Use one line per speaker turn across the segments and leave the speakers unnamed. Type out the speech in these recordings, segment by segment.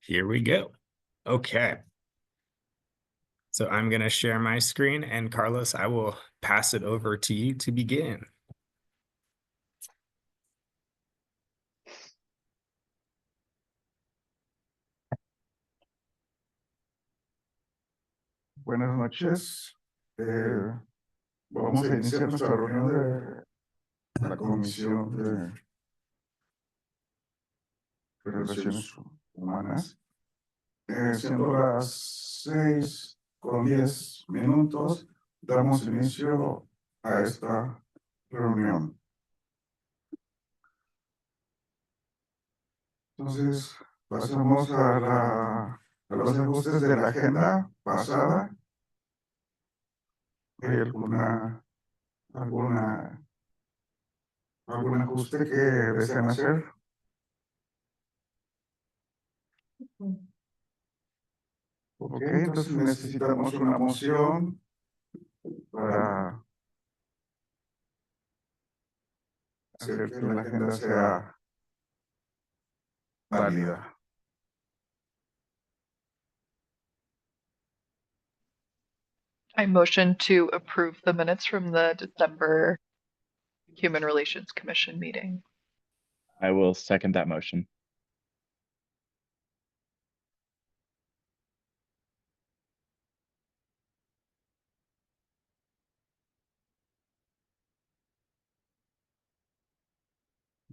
Here we go. Okay. So I'm going to share my screen, and Carlos, I will pass it over to you to begin.
Buenas noches. Vamos a iniciar nuestra reunión de la Comisión de Relaciones Humanas. Siendo las 6:10, damos inicio a esta reunión. Entonces, pasamos a los ajustes de la agenda pasada. ¿Hay algún ajuste que desean hacer? Ok, entonces necesitamos una moción para hacer que la agenda sea válida.
I motion to approve the minutes from the December Human Relations Commission meeting.
I will second that motion.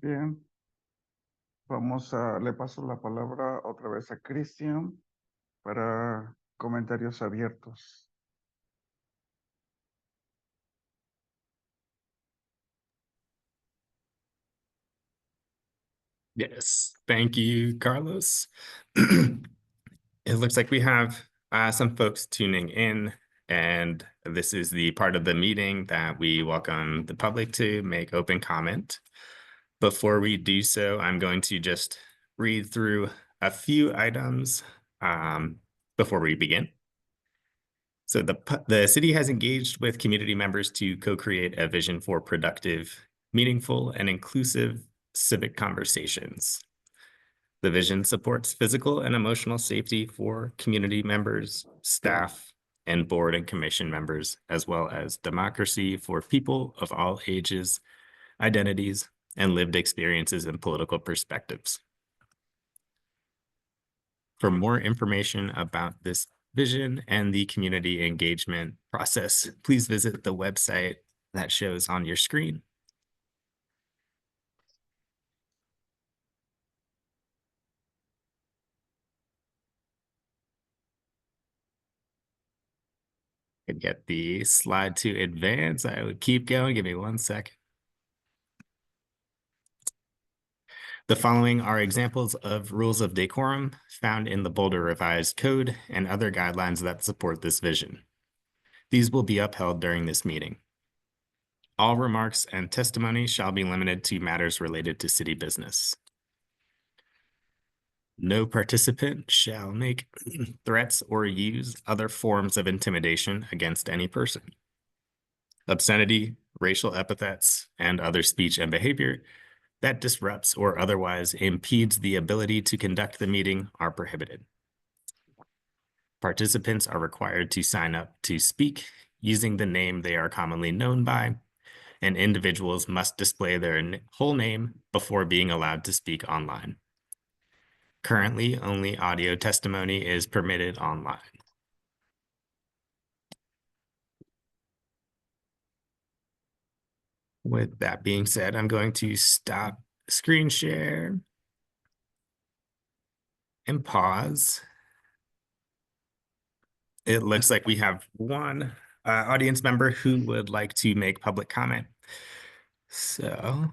Bien. Le paso la palabra otra vez a Cristian para comentarios abiertos.
Yes. Thank you, Carlos. It looks like we have some folks tuning in, and this is the part of the meeting that we welcome the public to make open comment. Before we do so, I'm going to just read through a few items before we begin. So the city has engaged with community members to co-create a vision for productive, meaningful, and inclusive civic conversations. The vision supports physical and emotional safety for community members, staff, and board and commission members, as well as democracy for people of all ages, identities, and lived experiences and political perspectives. For more information about this vision and the community engagement process, please visit the website that shows on your screen. Could get the slide to advance. I would keep going. Give me 1 second. The following are examples of rules of decorum found in the Boulder Revised Code and other guidelines that support this vision. These will be upheld during this meeting. All remarks and testimony shall be limited to matters related to city business. No participant shall make threats or use other forms of intimidation against any person. Obscenity, racial epithets, and other speech and behavior that disrupts or otherwise impedes the ability to conduct the meeting are prohibited. Participants are required to sign up to speak using the name they are commonly known by, and individuals must display their whole name before being allowed to speak online. Currently, only audio testimony is permitted online. With that being said, I'm going to stop screen share and pause. It looks like we have one audience member who would like to make public comment. So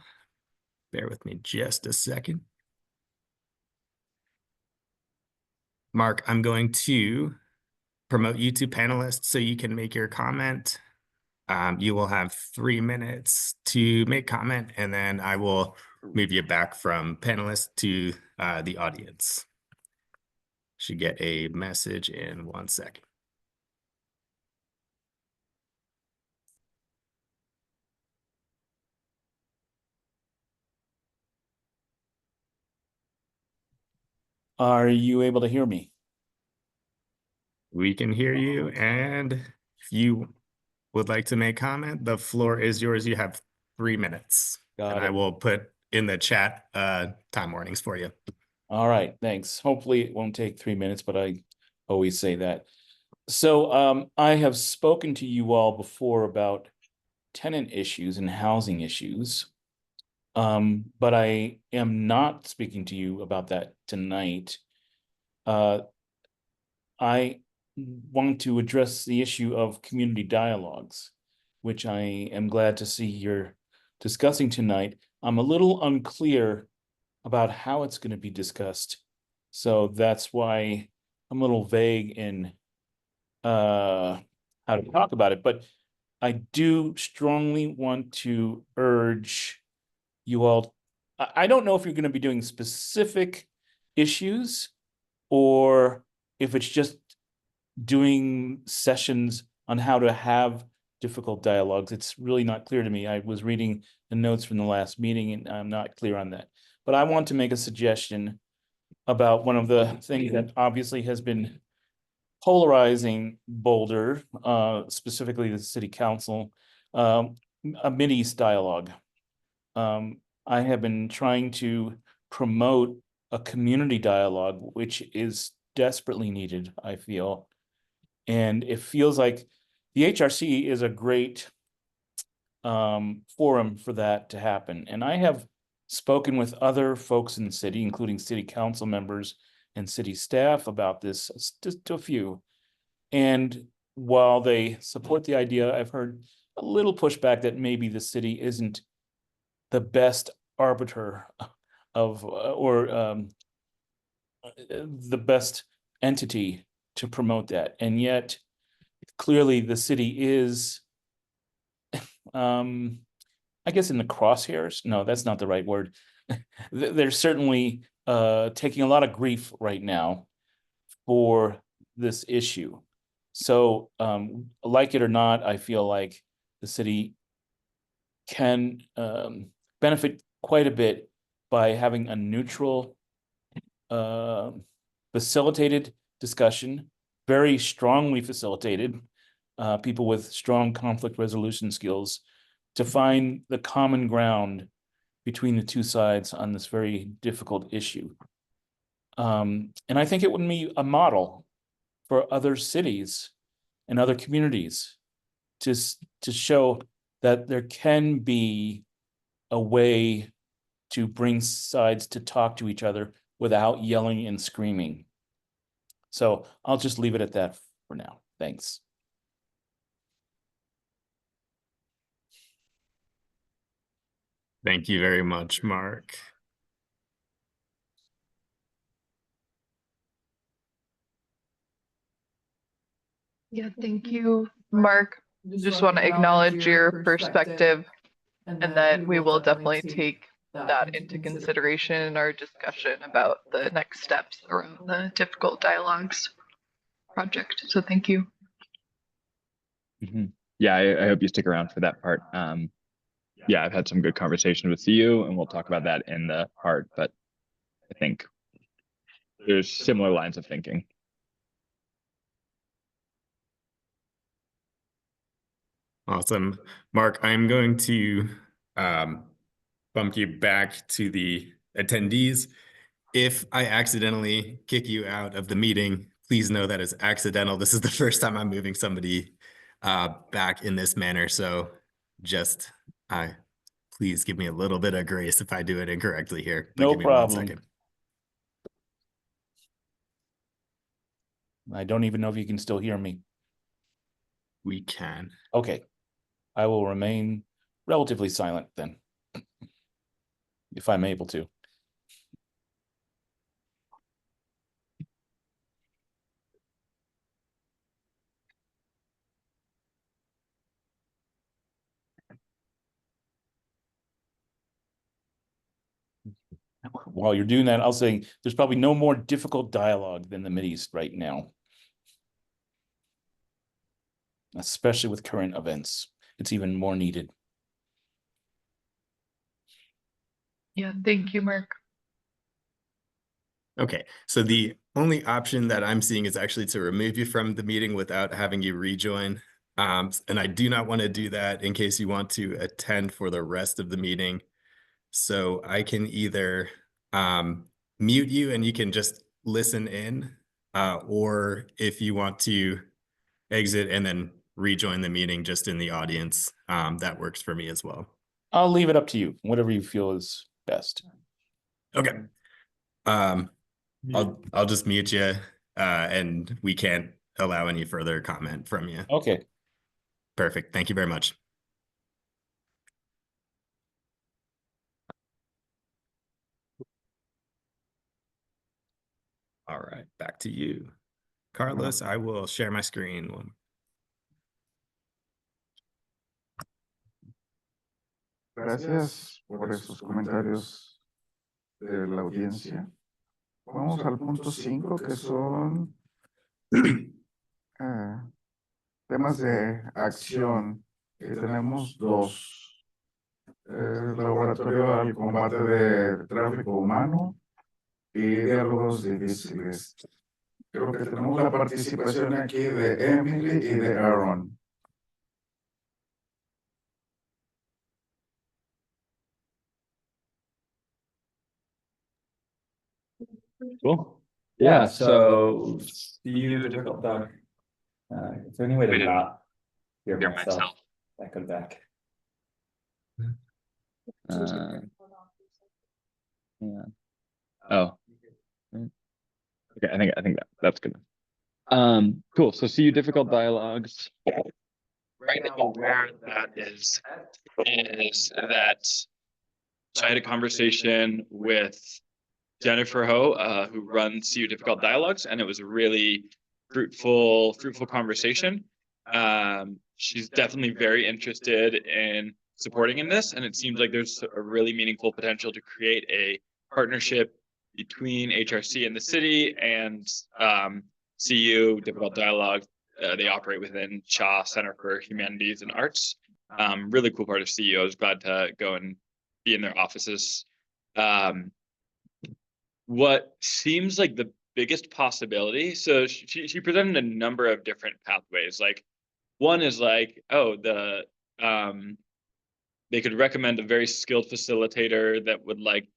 bear with me just a second. Mark, I'm going to promote you to panelists so you can make your comment. You will have 3 minutes to make comment, and then I will move you back from panelists to the audience. Should get a message in 1 second.
Are you able to hear me?
We can hear you, and if you would like to make comment, the floor is yours. You have 3 minutes.
Got
And I
it.
will put in the chat time warnings for you.
All right, thanks. Hopefully it won't take 3 minutes, but I always say that. So I have spoken to you all before about tenant issues and housing issues. But I am not speaking to you about that tonight. I want to address the issue of community dialogues, which I am glad to see you're discussing tonight. I'm a little unclear about how it's going to be discussed. So that's why I'm a little vague in how to talk about it. But I do strongly want to urge you all. I don't know if you're going to be doing specific issues or if it's just doing sessions on how to have difficult dialogues. It's really not clear to me. I was reading the notes from the last meeting and I'm not clear on that. But I want to make a suggestion about one of the things that obviously has been polarizing Boulder, specifically the city council, a Mideast dialogue. I have been trying to promote a community dialogue, which is desperately needed, I feel. And it feels like the HRC is a great forum for that to happen. And I have spoken with other folks in the city, including city council members and city staff about this, just to a few. And while they support the idea, I've heard a little pushback that maybe the city isn't the best arbiter of or the best entity to promote that. And yet clearly the city is I guess in the crosshairs. No, that's not the right word. They're certainly taking a lot of grief right now for this issue. So like it or not, I feel like the city can benefit quite a bit by having a neutral facilitated discussion, very strongly facilitated, people with strong conflict resolution skills to find the common ground between the two sides on this very difficult issue. And I think it would be a model for other cities and other communities to show that there can be a way to bring sides to talk to each other without yelling and screaming. So I'll just leave it at that for now. Thanks.
Thank you very much, Mark.
Yeah, thank you, Mark. Just want to acknowledge your perspective and that we will definitely take that into consideration in our discussion about the next steps around the difficult dialogues project. So thank you.
Yeah, I hope you stick around for that part. Yeah, I've had some good conversations with you and we'll talk about that in the part, but I think there's similar lines of thinking.
Awesome. Mark, I'm going to bump you back to the attendees. If I accidentally kick you out of the meeting, please know that it's accidental. This is the first time I'm moving somebody back in this manner. So just please give me a little bit of grace if I do it incorrectly here. But
No
give me 1
problem.
second.
I don't even know if you can still hear me.
We can.
Okay. I will remain relatively silent then, if I'm able to. While you're doing that, I'll say there's probably no more difficult dialogue than the Mideast right now, especially with current events. It's even more needed.
Yeah, thank you, Mark.
Okay, so the only option that I'm seeing is actually to remove you from the meeting without having you rejoin. And I do not want to do that in case you want to attend for the rest of the meeting. So I can either mute you and you can just listen in, or if you want to exit and then rejoin the meeting just in the audience, that works for me as well.
I'll leave it up to you, whatever you feel is best.
Okay. I'll just mute you, and we can't allow any further comment from you.
Okay.
Perfect. Thank you very much. All right, back to you, Carlos. I will share my screen.
Gracias por esos comentarios de la audiencia. Vamos al punto 5, que son temas de acción. Tenemos dos. Laboratorio al combate de tráfico humano y diálogos difíciles. Creo que tenemos la participación aquí de Emily y de Aaron.
Cool.
Yeah, so you difficult dog. Is there any way to
Wait,
not hear
hear
myself?
myself.
Back and back.
Yeah. Oh. Okay, I think that's good. Cool. So see you difficult dialogues. Right now, where that is that. So I had a conversation with Jennifer Ho, who runs CU Difficult Dialogues, and it was a really fruitful conversation. She's definitely very interested in supporting in this, and it seems like there's a really meaningful potential to create a partnership between HRC and the city and CU Difficult Dialogue. They operate within Cha Center for Humanities and Arts. Really cool part of CU. I was glad to go and be in their offices. What seems like the biggest possibility, so she presented a number of different pathways. Like one is like, oh, they could recommend a very skilled facilitator that would like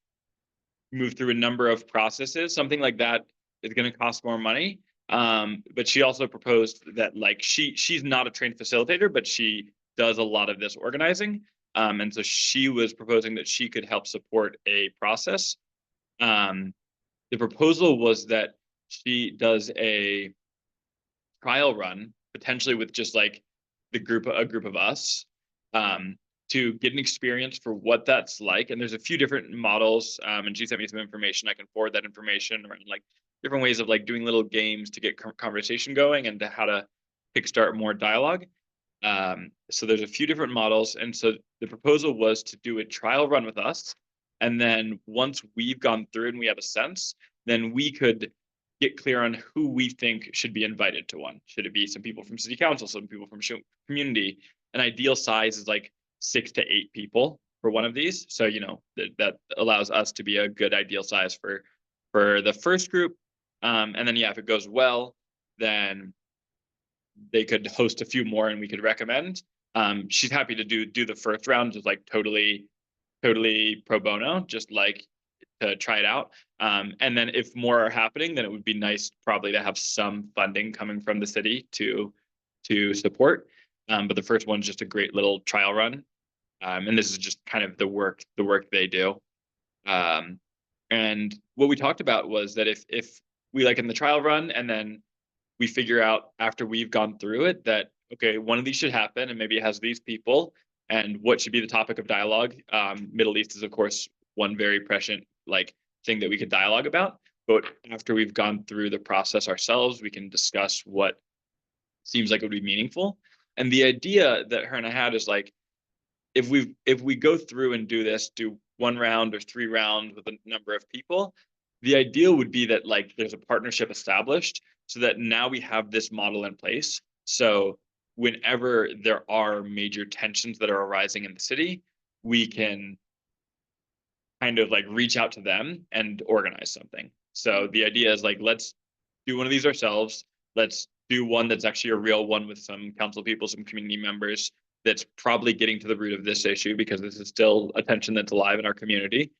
move through a number of processes. Something like that is going to cost more money. But she also proposed that like she's not a trained facilitator, but she does a lot of this organizing. And so she was proposing that she could help support a process. The proposal was that she does a trial run, potentially with just like a group of us, to get an experience for what that's like. And there's a few different models, and she sent me some information. I can forward that information around like different ways of like doing little games to get conversation going and to how to kickstart more dialogue. So there's a few different models. And so the proposal was to do a trial run with us. And then once we've gone through and we have a sense, then we could get clear on who we think should be invited to one. Should it be some people from city council, some people from community? An ideal size is like 6 to 8 people for one of these. So, you know, that allows us to be a good ideal size for the first group. And then, yeah, if it goes well, then they could host a few more and we could recommend. She's happy to do the first round, just like totally pro bono, just like to try it out. And then if more are happening, then it would be nice probably to have some funding coming from the city to support. But the first one's just a great little trial run. And this is just kind of the work they do. And what we talked about was that if we like in the trial run and then we figure out after we've gone through it that, okay, one of these should happen and maybe it has these people and what should be the topic of dialogue. Middle East is of course one very prescient like thing that we could dialogue about, but after we've gone through the process ourselves, we can discuss what seems like it would be meaningful. And the idea that her and I had is like, if we go through and do 1 round or 3 rounds with a number of people, the ideal would be that like there's a partnership established so that now we have this model in place. So whenever there are major tensions that are arising in the city, we can kind of like reach out to them and organize something. So the idea is like, let's do one of these ourselves. Let's do one that's actually a real one with some council people, some community members, that's probably getting to the root of this issue, because this is still a tension that's alive in our community.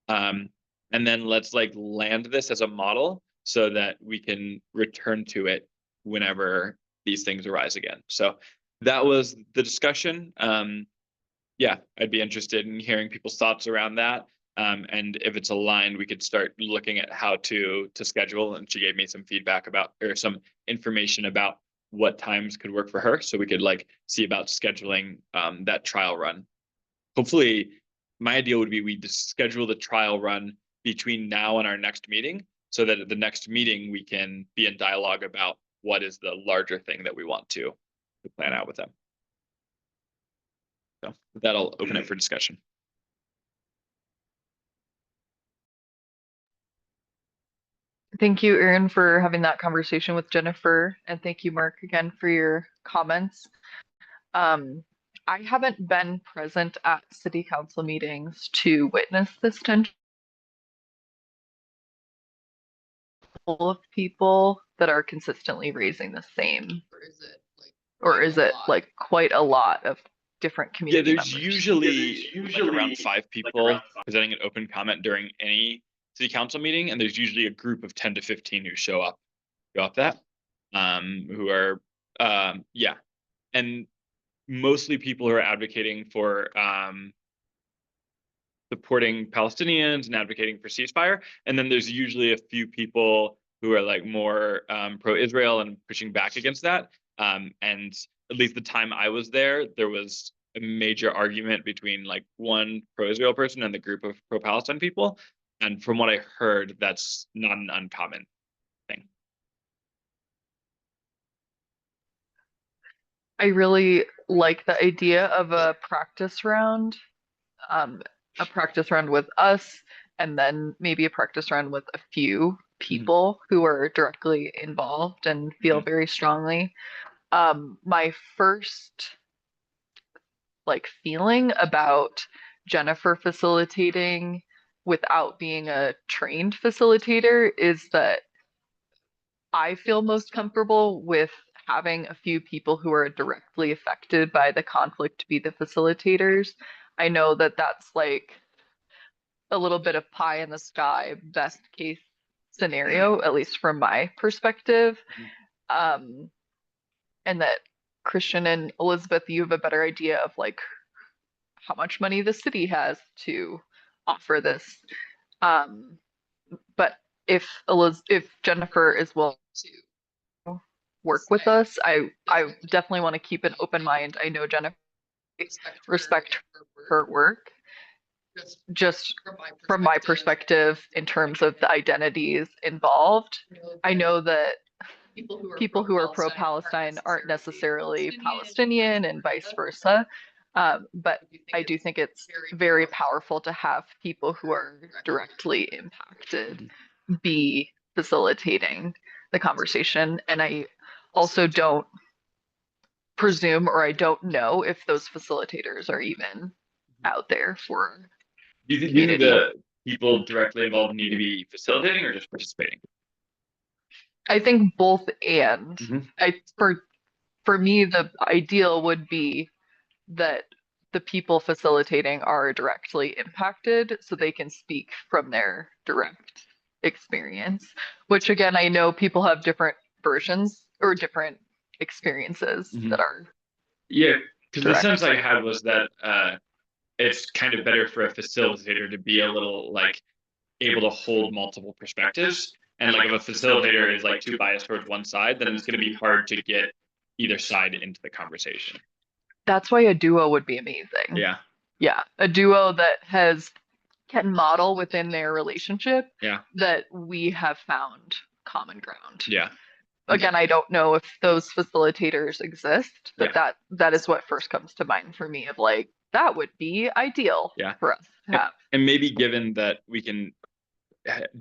And then let's like land this as a model so that we can return to it whenever these things arise again. So that was the discussion. Yeah, I'd be interested in hearing people's thoughts around that. And if it's aligned, we could start looking at how to schedule. And she gave me some feedback about, or some information about what times could work for her. So we could like see about scheduling that trial run. Hopefully, my idea would be we just schedule the trial run between now and our next meeting, so that at the next meeting, we can be in dialogue about what is the larger thing that we want to plan out with them. So that'll open it for discussion.
Thank you, Erin, for having that conversation with Jennifer, and thank you, Mark, again for your comments. I haven't been present at city council meetings to witness this tension of people that are consistently raising the same, or is it like quite a lot of different
Yeah,
community
there's
members?
usually around 5 people presenting an open comment during any city council meeting, and there's usually a group of 10 to 15 who show up that, who are, yeah, and mostly people who are advocating for supporting Palestinians and advocating for ceasefire. And then there's usually a few people who are like more pro-Israel and pushing back against that. And at least the time I was there was a major argument between like one pro-Israel person and the group of pro-Palestine people. And from what I heard, that's not an uncommon thing.
I really like the idea of a practice round with us, and then maybe a practice round with a few people who are directly involved and feel very strongly. My first like feeling about Jennifer facilitating without being a trained facilitator is that I feel most comfortable with having a few people who are directly affected by the conflict to be the facilitators. I know that that's like a little bit of pie in the sky, best case scenario, at least from my perspective. And that Christian and Elizabeth, you have a better idea of like how much money the city has to offer this. But if Jennifer is willing to work with us, I definitely want to keep an open mind. I know Jennifer, respect her work. Just from my perspective, in terms of the identities involved, I know that people who are pro-Palestine aren't necessarily Palestinian and vice versa. But I do think it's very powerful to have people who are directly impacted be facilitating the conversation. And I also don't presume, or I don't know if those facilitators are even out there for
Do you think the people directly involved need to be facilitating or just participating?
I think both and. For me, the ideal would be that the people facilitating are directly impacted so they can speak from their direct experience, which again, I know people have different versions or different experiences that are.
Yeah, because the sense I had was that it's kind of better for a facilitator to be a little like able to hold multiple perspectives. And like if a facilitator is like too biased towards one side, then it's going to be hard to get either side into the conversation.
That's why a duo would be amazing.
Yeah.
Yeah, a duo that can model within their relationship.
Yeah.
That we have found common ground.
Yeah.
Again, I don't know if those facilitators exist, but that is what first comes to mind for me of like, that would be ideal for us to have.
And maybe given that we can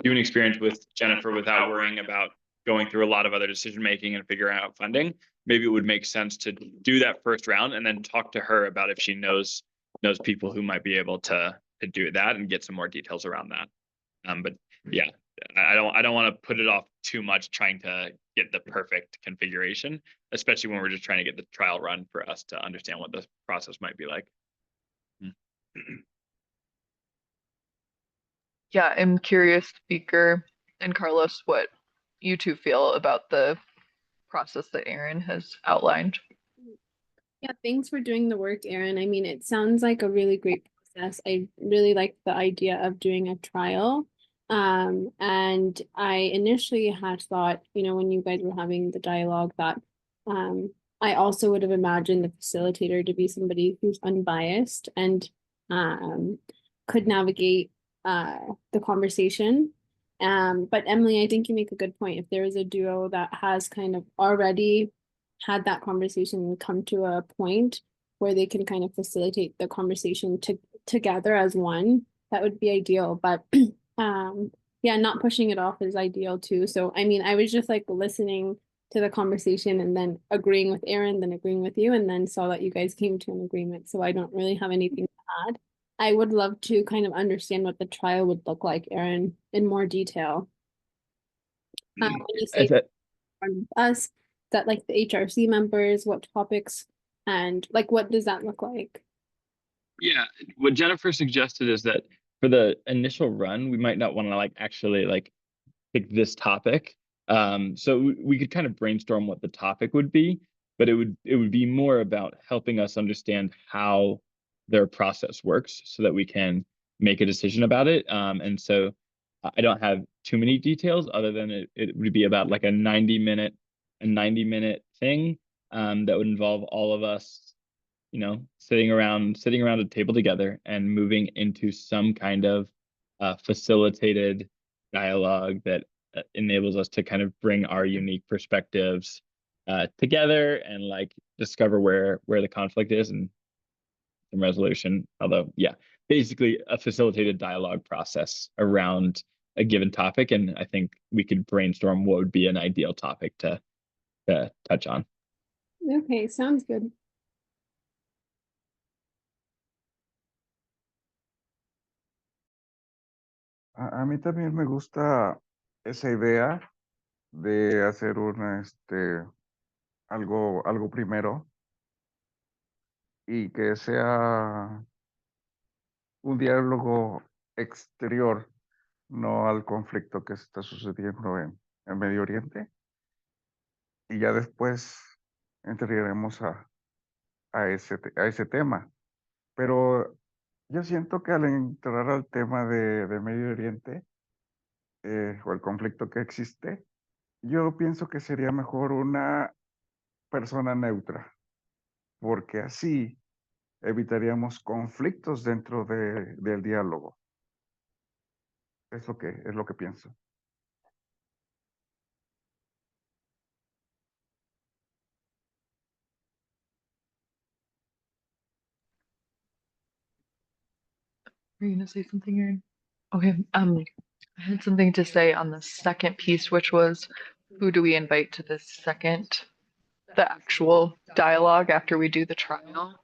do an experience with Jennifer without worrying about going through a lot of other decision making and figuring out funding, maybe it would make sense to do that first round and then talk to her about if she knows people who might be able to do that and get some more details around that. But yeah, I don't want to put it off too much trying to get the perfect configuration, especially when we're just trying to get the trial run for us to understand what the process might be like.
Yeah, I'm curious, Speaker and Carlos, what you two feel about the process that Aaron has outlined.
Yeah, thanks for doing the work, Aaron. I mean, it sounds like a really great process. I really like the idea of doing a trial. And I initially had thought, when you guys were having the dialogue that I also would have imagined the facilitator to be somebody who's unbiased and could navigate the conversation. But Emily, I think you make a good point. If there is a duo that has kind of already had that conversation and come to a point where they can kind of facilitate the conversation together as one, that would be ideal. But yeah, not pushing it off is ideal too. So I mean, I was just like listening to the conversation and then agreeing with Aaron, then agreeing with you, and then saw that you guys came to an agreement. So I don't really have anything to add. I would love to kind of understand what the trial would look like, Aaron, in more detail. When you say from us, that like the HRC members, what topics, and like what does that look like?
Yeah, what Jennifer suggested is that for the initial run, we might not want to like actually like pick this topic. So we could kind of brainstorm what the topic would be, but it would be more about helping us understand how their process works so that we can make a decision about it. And so I don't have too many details other than it would be about like a 90-minute thing that would involve all of us, sitting around a table together and moving into some kind of facilitated dialogue that enables us to kind of bring our unique perspectives together and like discover where the conflict is and some resolution. Although, yeah, basically a facilitated dialogue process around a given topic. And I think we could brainstorm what would be an ideal topic to touch on.
Okay, sounds good.
A mí también me gusta esa idea de hacer algo primero y que sea un diálogo exterior, no al conflicto que está sucediendo en Medio Oriente. Y ya después entraremos a ese tema. Pero yo siento que al entrar al tema de Medio Oriente, o el conflicto que existe, yo pienso que sería mejor una persona neutra, porque así evitaríamos conflictos dentro del diálogo. Es lo que pienso.
Are you gonna say something, Aaron? Okay, I had something to say on the second piece, which was who do we invite to the actual dialogue after we do the trial?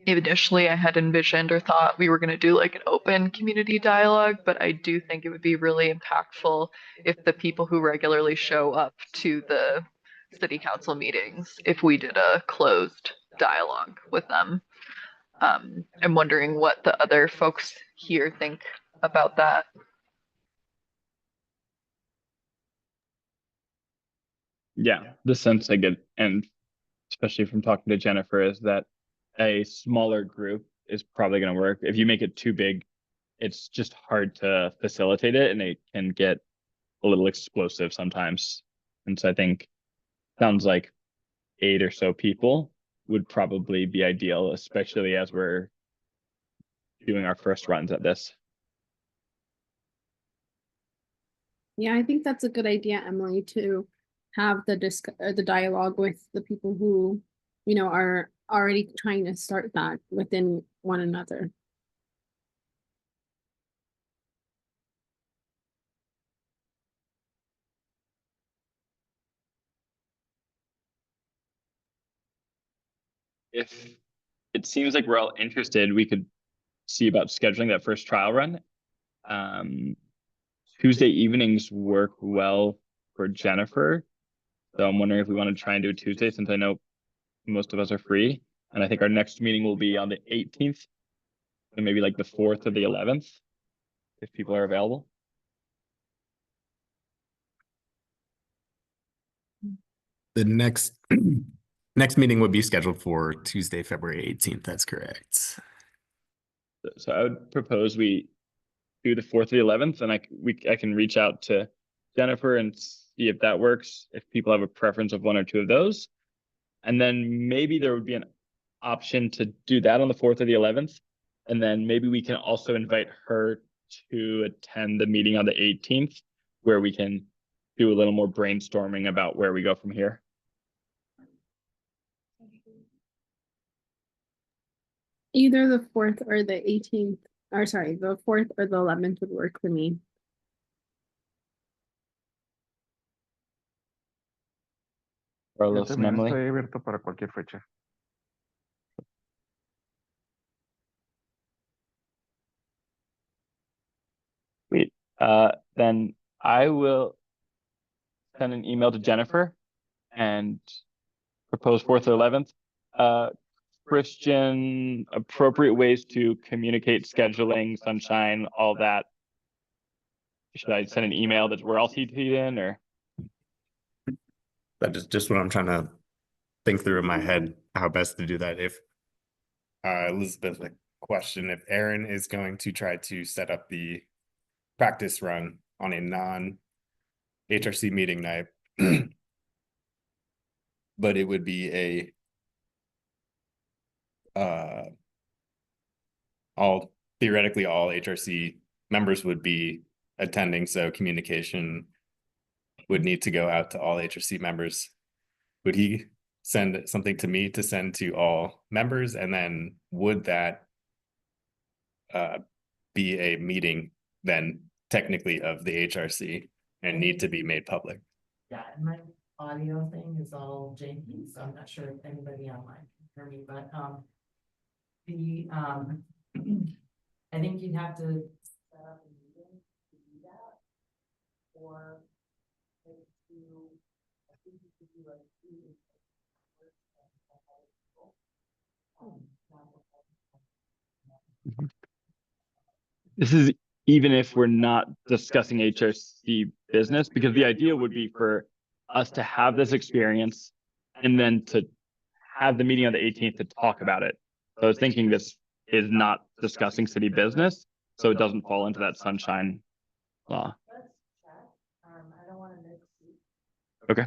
Initially I had envisioned or thought we were going to do like an open community dialogue, but I do think it would be really impactful if the people who regularly show up to the city council meetings, if we did a closed dialogue with them. I'm wondering what the other folks here think about that.
Yeah, the sense I get, and especially from talking to Jennifer, is that a smaller group is probably going to work. If you make it too big, it's just hard to facilitate it and it can get a little explosive sometimes. And so I think sounds like 8 or so people would probably be ideal, especially as we're doing our first runs at this.
Yeah, I think that's a good idea, Emily, to have the dialogue with the people who, are already trying to start that within one another.
If it seems like we're all interested, we could see about scheduling that first trial run. Tuesday evenings work well for Jennifer. So I'm wondering if we want to try and do a Tuesday, since I know most of us are free. And I think our next meeting will be on the 18th, and maybe like the 4th or the 11th, if people are available.
The next next meeting would be scheduled for Tuesday, February 18th. That's correct.
So I would propose we do the 4th or the 11th, and I can reach out to Jennifer and see if that works, if people have a preference of one or two of those. And then maybe there would be an option to do that on the 4th or the 11th. And then maybe we can also invite her to attend the meeting on the 18th, where we can do a little more brainstorming about where we go from here.
Either the 4th or the 18th, or sorry, the 4th or the 11th would work for me.
Yo
Carlos and
también
Emily.
estoy abierto para cualquier fecha.
Sweet. Then I will send an email to Jennifer and propose 4th or 11th. Christian, appropriate ways to communicate scheduling, sunshine, all that. Should I send an email that we're all CC'd in, or?
That is just what I'm trying to think through in my head, how best to do that. If Elizabeth, a question, if Aaron is going to try to set up the practice run on a non-HRC meeting night, but it would be theoretically all HRC members would be attending, so communication would need to go out to all HRC members. Would he send something to me to send to all members, and then would that be a meeting then technically of the HRC and need to be made public?
Yeah, and my audio thing is all janky, so I'm not sure if anybody online can hear me, but I think you'd have to set up a meeting to do that. Or like I think you could do like
This is even if we're not discussing HRC business, because the idea would be for us to have this experience and then to have the meeting on the 18th to talk about it. So I was thinking this is not discussing city business, so it doesn't fall into that sunshine law.
Let's check. I don't want to mix.
Okay.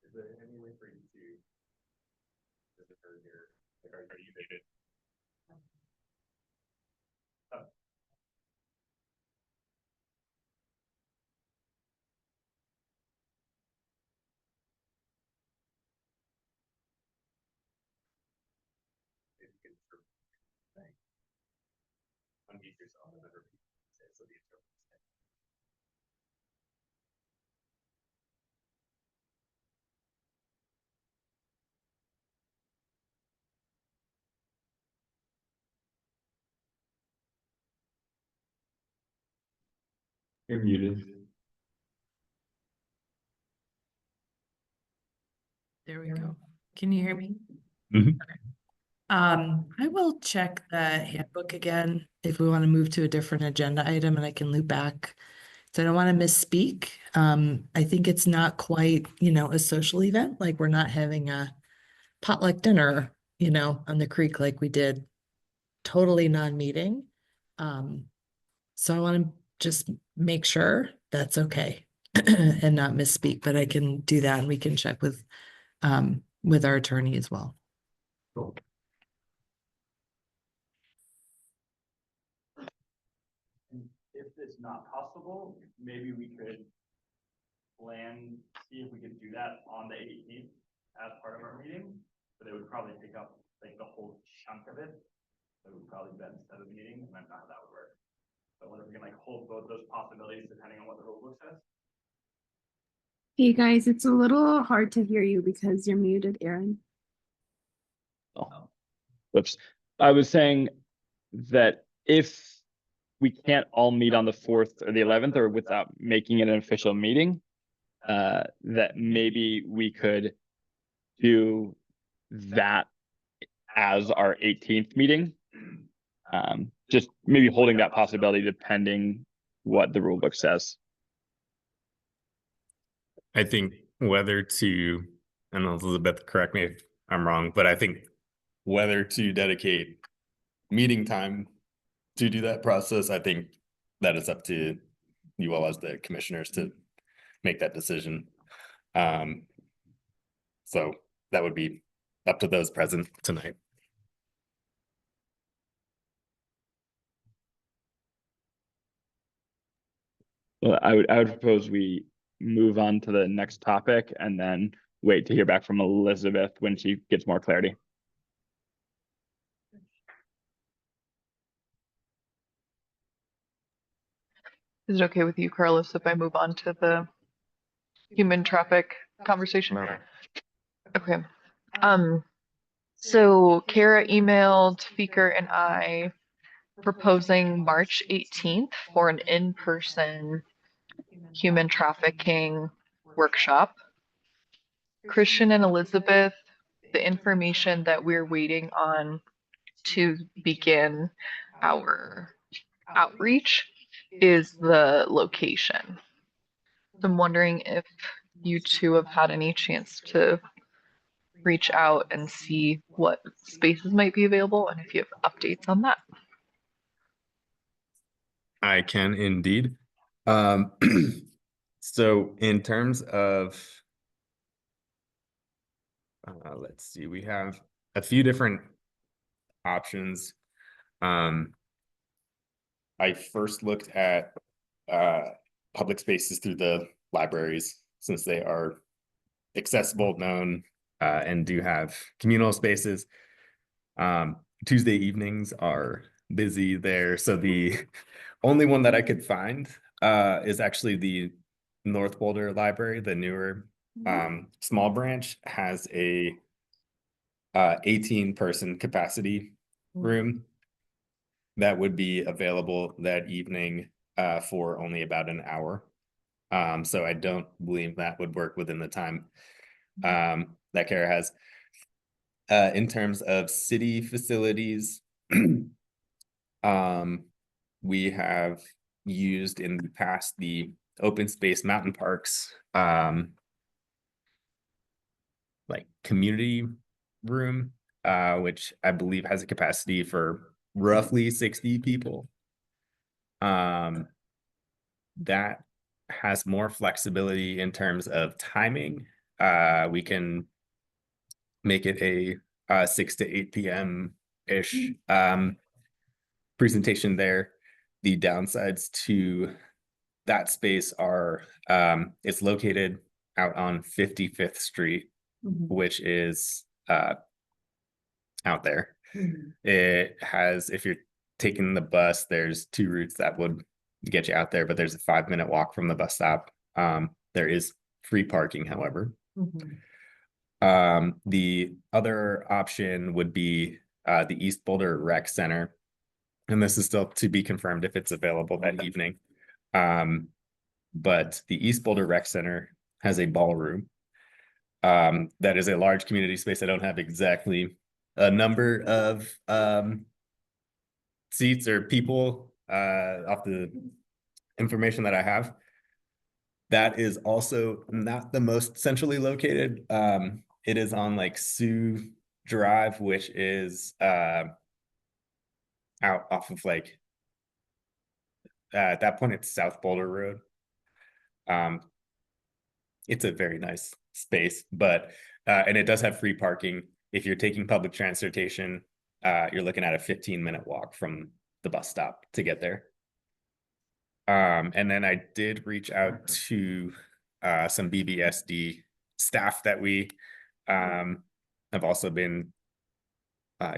Is there any way for you to visit her here? Like, are you muted? Unmute yourself and then repeat. So the interpreter.
You're muted.
There we go. Can you hear me?
Mhm.
Okay. I will check the handbook again if we want to move to a different agenda item, and I can loop back. So I don't want to misspeak. I think it's not quite, a social event. Like we're not having a potluck dinner, on the creek like we did. Totally non-meeting. So I want to just make sure that's okay and not misspeak, but I can do that, and we can check with our attorney as well.
Cool.
If it's not possible, maybe we could see if we could do that on the 18th as part of our meeting, but it would probably take up like the whole chunk of it. So it would probably be instead of the meeting, and I'm not how that would work. So I wonder if we can like hold both those possibilities depending on what the rule book says.
Hey guys, it's a little hard to hear you because you're muted, Aaron.
Whoops. I was saying that if we can't all meet on the 4th or the 11th or without making it an official meeting, that maybe we could do that as our 18th meeting. Just maybe holding that possibility depending what the rule book says.
I think whether to, and Elizabeth, correct me if I'm wrong, but I think whether to dedicate meeting time to do that process, I think that is up to you all as the commissioners to make that decision. So that would be up to those present tonight.
Well, I would propose we move on to the next topic and then wait to hear back from Elizabeth when she gets more clarity.
Is it okay with you, Carlos, if I move on to the human traffic conversation?
Claro.
Okay. So Kara emailed Feker and I proposing March 18th for an in-person human trafficking workshop. Christian and Elizabeth, the information that we're waiting on to begin our outreach is the location. So I'm wondering if you two have had any chance to reach out and see what spaces might be available and if you have updates on that.
I can indeed. So in terms of, let's see, we have a few different options. I first looked at public spaces through the libraries since they are accessible, known, and do have communal spaces. Tuesday evenings are busy there, so the only one that I could find is actually the North Boulder Library. The newer small branch has a 18-person capacity room that would be available that evening for only about an hour. So I don't believe that would work within the time that Kara has. In terms of city facilities, we have used in the past the open space mountain parks, like community room, which I believe has a capacity for roughly 60 people. That has more flexibility in terms of timing. We can make it a 6 to 8 p.m. ish presentation there. The downsides to that space are it's located out on 55th Street, which is out there. It has, if you're taking the bus, there's 2 routes that would get you out there, but there's a 5-minute walk from the bus stop. There is free parking, however. The other option would be the East Boulder Rec Center, and this is still to be confirmed if it's available that evening. But the East Boulder Rec Center has a ballroom that is a large community space. I don't have exactly a number of seats or people off the information that I have. That is also not the most centrally located. It is on like Sioux Drive, which is out off of like at that point it's South Boulder Road. It's a very nice space, but and it does have free parking. If you're taking public transportation, you're looking at a 15-minute walk from the bus stop to get there. And then I did reach out to some BBSD staff that we have also been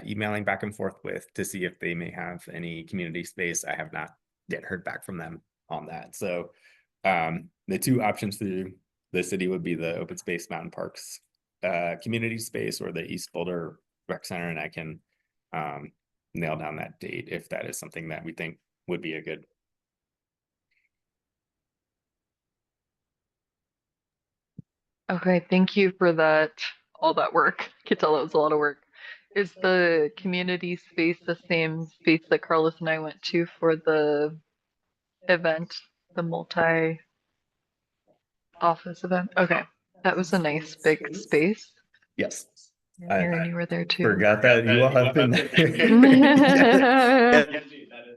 emailing back and forth with to see if they may have any community space. I have not yet heard back from them on that. So the 2 options through the city would be the open space mountain parks community space or the East Boulder Rec Center, and I can nail down that date if that is something that we think would be a good.
Okay, thank you for that, all that work. Could tell it was a lot of work. Is the community space the same space that Carlos and I went to for the event, the multi-office event? Okay, that was a nice big space.
Yes.
Aaron, you were there too.
Forgot that you all have been there.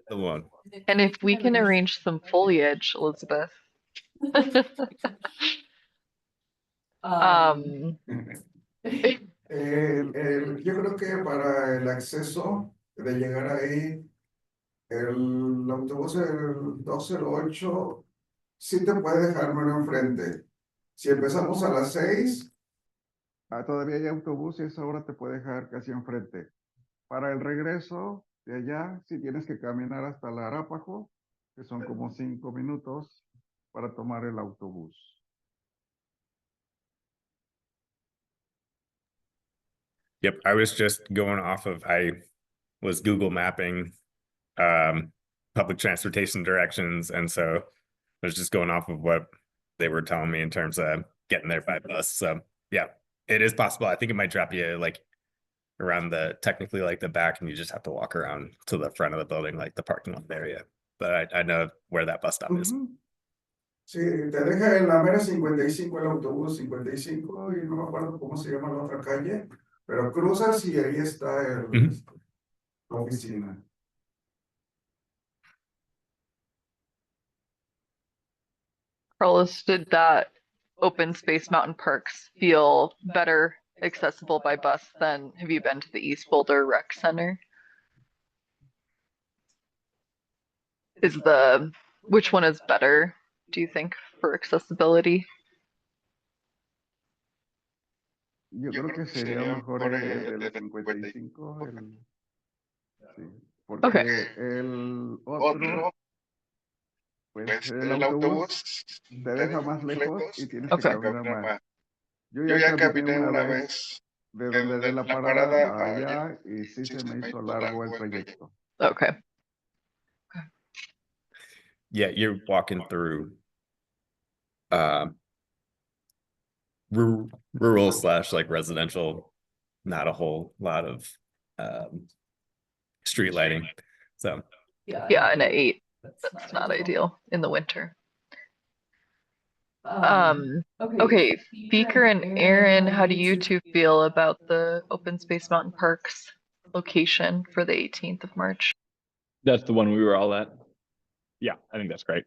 The one.
And if we can arrange some foliage, Elizabeth. Um,
Yo creo que para el acceso de llegar ahí, el autobús el 208 sí te puede dejar mero enfrente. Si empezamos a las 6, todavía hay autobús y esa hora te puede dejar casi enfrente. Para el regreso de allá, sí tienes que caminar hasta la Arápago, que son como 5 minutos para tomar el autobús.
Yep, I was just going off of, I was Google mapping public transportation directions, and so I was just going off of what they were telling me in terms of getting there by bus. So yeah, it is possible. I think it might drop you like around technically like the back, and you just have to walk around to the front of the building, like the parking lot area. But I know where that bus stop is.
Sí, te deja en la mera 55 el autobús 55 y no me acuerdo cómo se llama la otra calle, pero cruzas y ahí está la oficina.
Carlos, did that open space mountain parks feel better accessible by bus than have you been to the East Boulder Rec Center? Which one is better, do you think, for accessibility?
Yo creo que sería mejor el de 55, sí, porque
Okay.
el otro, pues el autobús te deja más lejos y tienes que caminar más. Yo ya caminé una vez de donde de la parada a allá y sí se me hizo largo el trayecto.
Okay.
Yeah, you're walking through rural / like residential, not a whole lot of street lighting. So
Yeah, and at 8, that's not ideal in the winter. Okay, Beaker and Aaron, how do you two feel about the Open Space Mountain Parks location for the 18th of March?
That's the one we were all at. Yeah, I think that's great.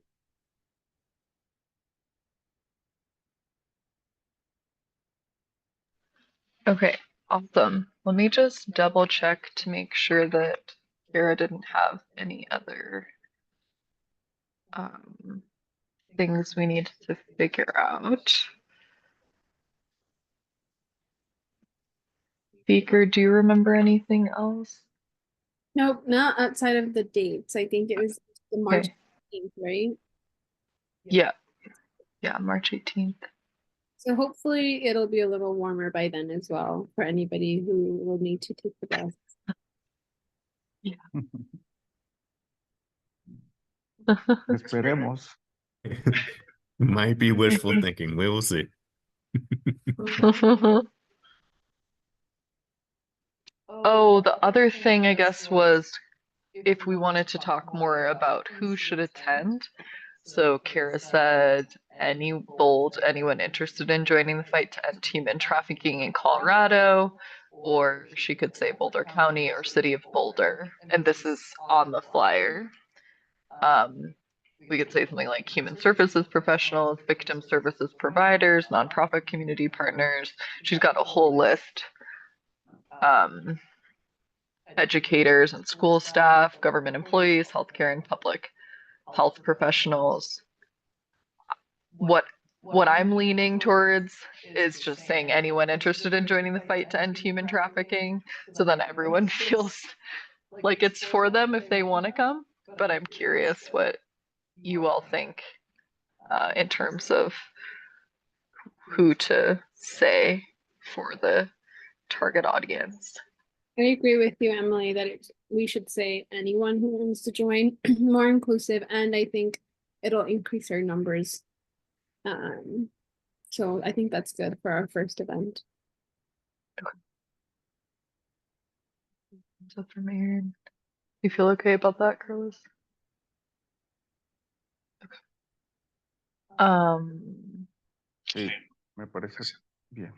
Okay, awesome. Let me just double check to make sure that Kara didn't have any other things we need to figure out. Beaker, do you remember anything else?
Nope, not outside of the dates. I think it was the March
Okay.
18th, right?
Yeah, March 18th.
So hopefully it'll be a little warmer by then as well for anybody who will need to take the bus.
Esperemos.
might be wishful thinking. We will see.
Oh, the other thing I guess was if we wanted to talk more about who should attend. So Kara said anyone interested in joining the fight to end human trafficking in Colorado, or she could say Boulder County or City of Boulder, and this is on the flyer. We could say something like human services professionals, victim services providers, nonprofit community partners. She's got a whole list. Educators and school staff, government employees, healthcare and public health professionals. What I'm leaning towards is just saying anyone interested in joining the fight to end human trafficking, so then everyone feels like it's for them if they want to come. But I'm curious what you all think in terms of who to say for the target audience.
I agree with you, Emily, that we should say anyone who wants to join, more inclusive, and I think it'll increase our numbers. So I think that's good for our first event.
So for Mayor, you feel okay about that, Carlos? Okay.
Sí, me parece bien.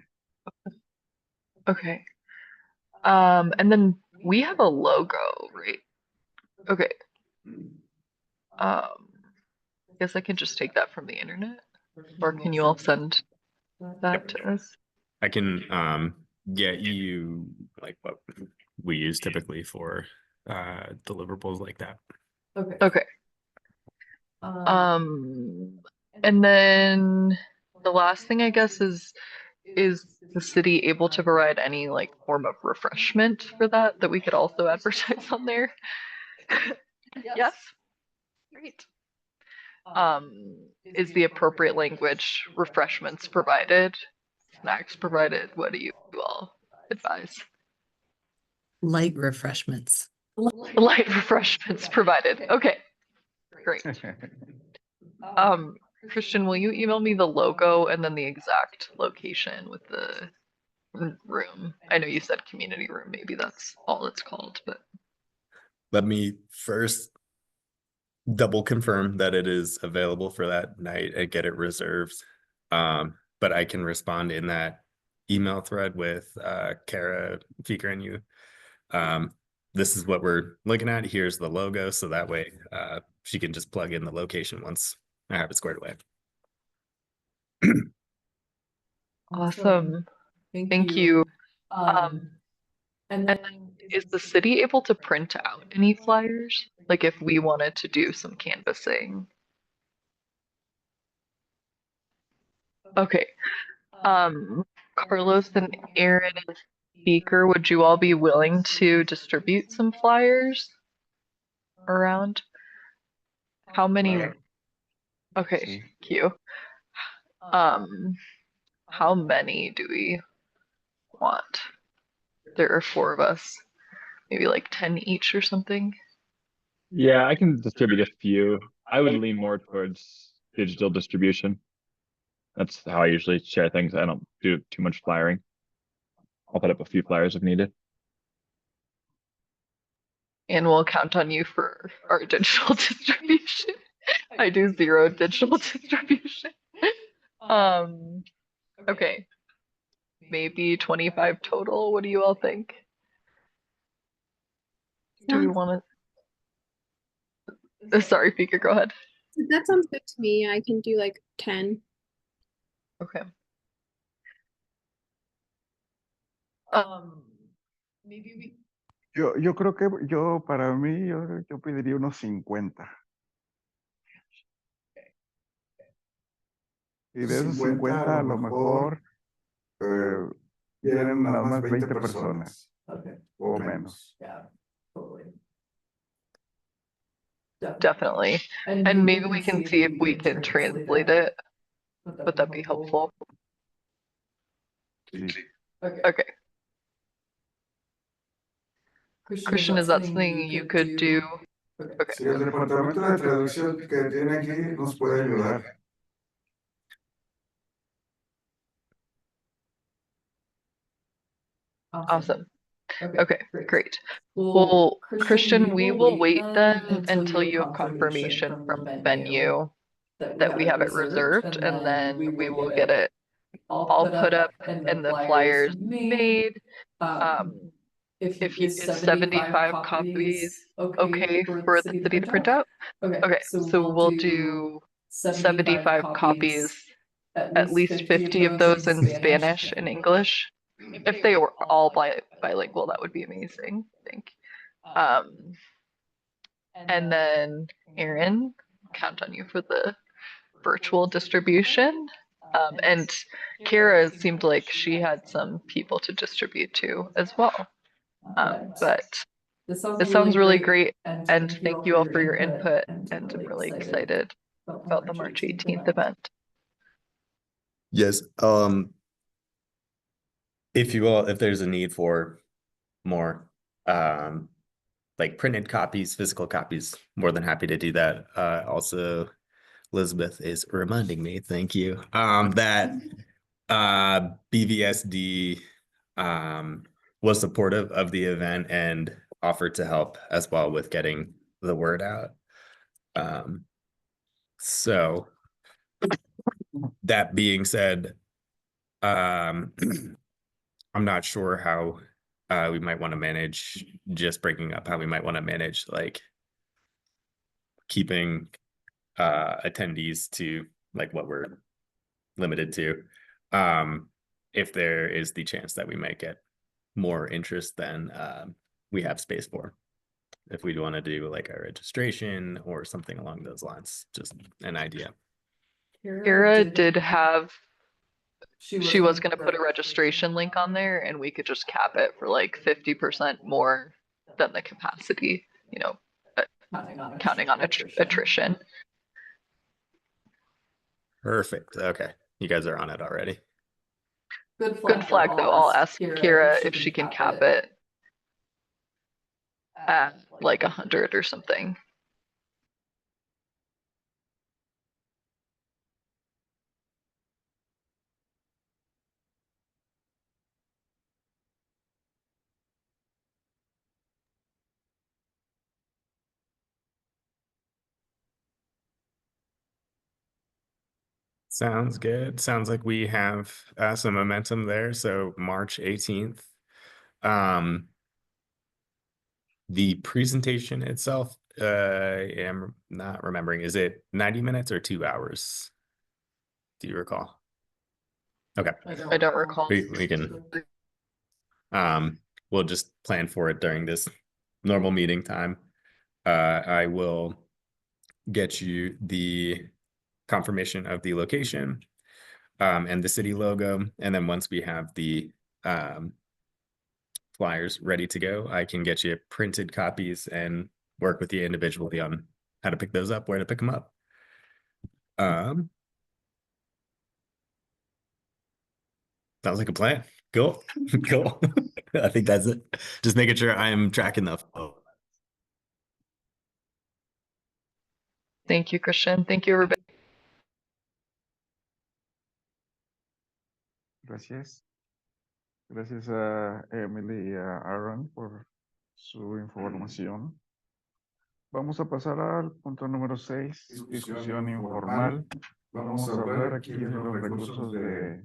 Okay. And then we have a logo, right? Okay. I guess I can just take that from the internet, or can you all send that to us?
I can get you like what we use typically for deliverables like that.
Okay. And then the last thing I guess is the city able to provide any like form of refreshment for that we could also advertise on there? Yes. Great. Is the appropriate language refreshments provided? Snacks provided? What do you all advise?
Light refreshments.
Light refreshments provided. Okay. Great. Christian, will you email me the logo and then the exact location with the room? I know you said community room, maybe that's all it's called, but
Let me first double confirm that it is available for that night and get it reserved. But I can respond in that email thread with Kara, Feker, and you. This is what we're looking at. Here's the logo, so that way she can just plug in the location once I have it squared away.
awesome. Thank you. And then is the city able to print out any flyers? Like if we wanted to do some canvassing? Okay. Carlos and Aaron and Beaker, would you all be willing to distribute some flyers around? How many?
Claro.
Okay,
Sí.
thank you. How many do we want? There are 4 of us. Maybe like 10 each or something.
Yeah, I can distribute a few. I would lean more towards digital distribution. That's how I usually share things. I don't do too much flyering. I'll put up a few flyers if needed.
And we'll count on you for our digital distribution. I do 0 digital distribution. Okay. Maybe 25 total. What do you all think? Do we want to? Sorry, Fika, go ahead.
That sounds good to me. I can do like 10.
Okay. Maybe we.
Yo creo que para mí, yo pediría unos 50. Y de esos 50 a lo mejor vienen nada más 20 personas o menos.
Definitely. And maybe we can see if we can translate it. Would that be helpful?
Sí.
Okay. Christian, is that something you could do? Okay.
Si el departamento de traducción que tiene aquí nos puede ayudar.
Awesome. Okay, great. Well, Christian, we will wait then until you have confirmation from venue that we have it reserved, and then we will get it all put up and the flyers made. If you did 75 copies, okay for the city to print out? Okay, so we'll do 75 copies, at least 50 of those in Spanish and English. If they were all bilingual, that would be amazing, I think. And then Aaron, count on you for the virtual distribution. And Kara seemed like she had some people to distribute to as well. But it sounds really great, and thank you all for your input, and I'm really excited about the March 18th event.
Yes. If there's a need for more like printed copies, physical copies, more than happy to do that. Also, Elizabeth is reminding me, thank you, that BVSD was supportive of the event and offered to help as well with getting the word out. So that being said, I'm not sure how we might want to manage, just breaking up how we might want to manage like keeping attendees to like what we're limited to. If there is the chance that we might get more interest than we have space for. If we want to do like a registration or something along those lines, just an idea.
Kara did have, she was gonna put a registration link on there and we could just cap it for like 50% more than the capacity, you know, counting on attrition.
Perfect. Okay. You guys are on it already.
Good flag though. I'll ask Kira if she can cap it at like 100 or something.
Sounds good. Sounds like we have some momentum there. So March 18th. The presentation itself, I am not remembering. Is it 90 minutes or 2 hours? Do you recall? Okay.
I don't recall.
We can we'll just plan for it during this normal meeting time. I will get you the confirmation of the location and the city logo, and then once we have the flyers ready to go, I can get you printed copies and work with you individually on how to pick those up, where to pick them up. Sounds like a plan. Cool. Cool. I think that's it. Just making sure I'm tracking the flow.
Thank you, Christian. Thank you, everybody.
Gracias. Gracias a Emily y a Aaron por su información. Vamos a pasar al punto número 6, discusión informal. Vamos a hablar aquí de los recursos de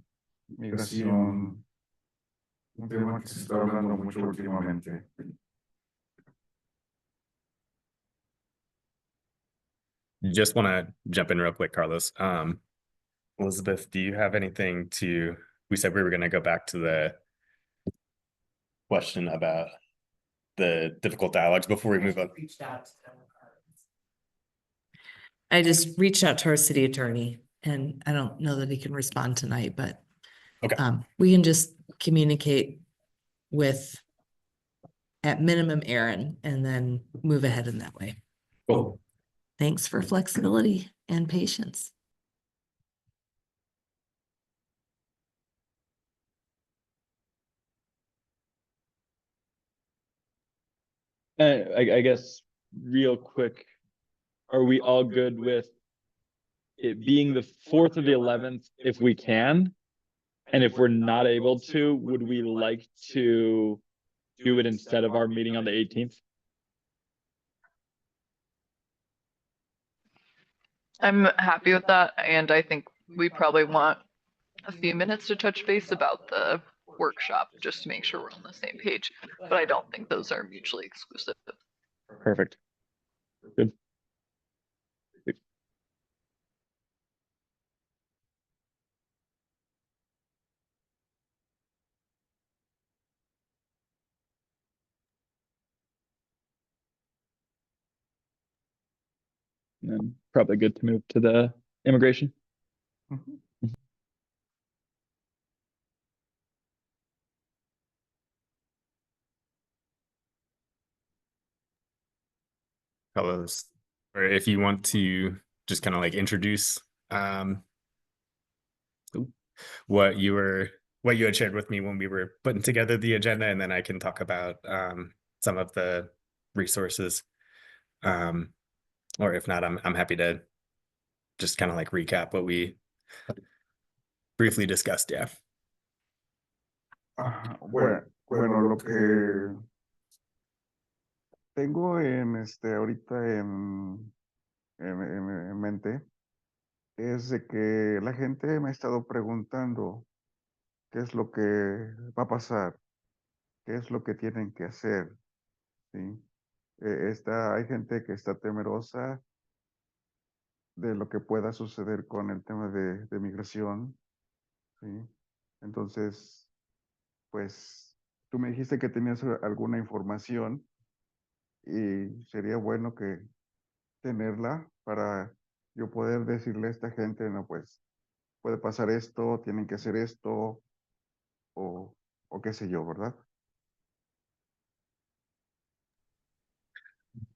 migración, un tema que se está hablando mucho últimamente.
Just want to jump in real quick, Carlos. Elizabeth, do you have anything to, we said we were going to go back to the question about the difficult dialogues before we move on.
I just reached out to our city attorney and I don't know that he can respond tonight, but
Okay.
We can just communicate with at minimum Aaron and then move ahead in that way.
Cool.
Thanks for flexibility and patience.
I guess real quick, are we all good with it being the 4th or the 11th if we can? And if we're not able to, would we like to do it instead of our meeting on the 18th?
I'm happy with that, and I think we probably want a few minutes to touch base about the workshop, just to make sure we're on the same page. But I don't think those are mutually exclusive.
Perfect. Good. And then probably good to move to the immigration.
Mhm.
Carlos, or if you want to just kind of like introduce what you were what you had shared with me when we were putting together the agenda, and then I can talk about some of the resources. Or if not, I'm happy to just kind of like recap what we briefly discussed. Yeah.
Bueno, lo que tengo ahorita en mente es de que la gente me ha estado preguntando qué es lo que va a pasar, qué es lo que tienen que hacer, ¿sí? Hay gente que está temerosa de lo que pueda suceder con el tema de migración, ¿sí? Entonces, pues, tú me dijiste que tenías alguna información y sería bueno que tenerla para yo poder decirle a esta gente, no, pues, puede pasar esto, tienen que hacer esto, o qué sé yo, ¿verdad?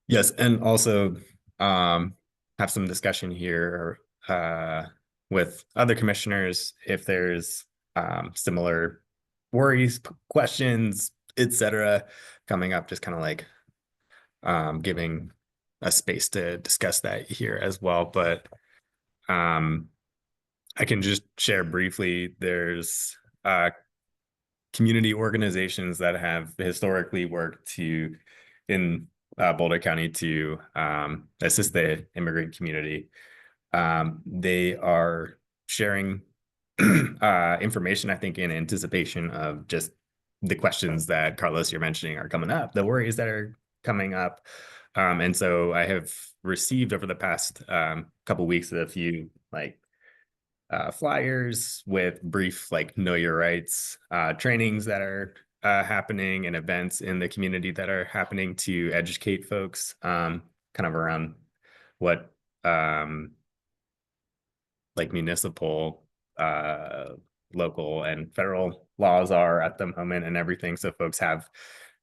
Yes, and also have some discussion here with other commissioners if there's similar worries, questions, etc. coming up, just kind of like giving a space to discuss that here as well. But I can just share briefly, there's community organizations that have historically worked in Boulder County to assist the immigrant community. They are sharing information, I think, in anticipation of just the questions that Carlos, you're mentioning are coming up, the worries that are coming up. And so I have received over the past couple weeks a few like flyers with brief like know your rights trainings that are happening and events in the community that are happening to educate folks kind of around what like municipal, local and federal laws are at the moment and everything. So folks have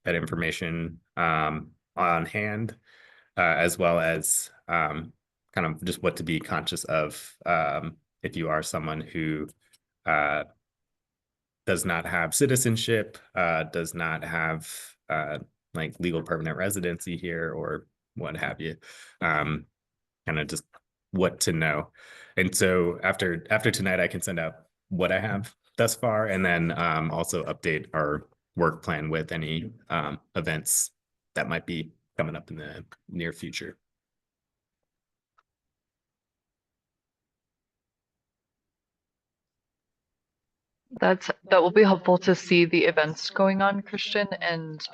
that information on hand, as well as kind of just what to be conscious of if you are someone who does not have citizenship, does not have like legal permanent residency here or what have you. Kind of just what to know. And so after tonight, I can send out what I have thus far, and then also update our work plan with any events that might be coming up in the near future.
That will be helpful to see the events going on, Christian, and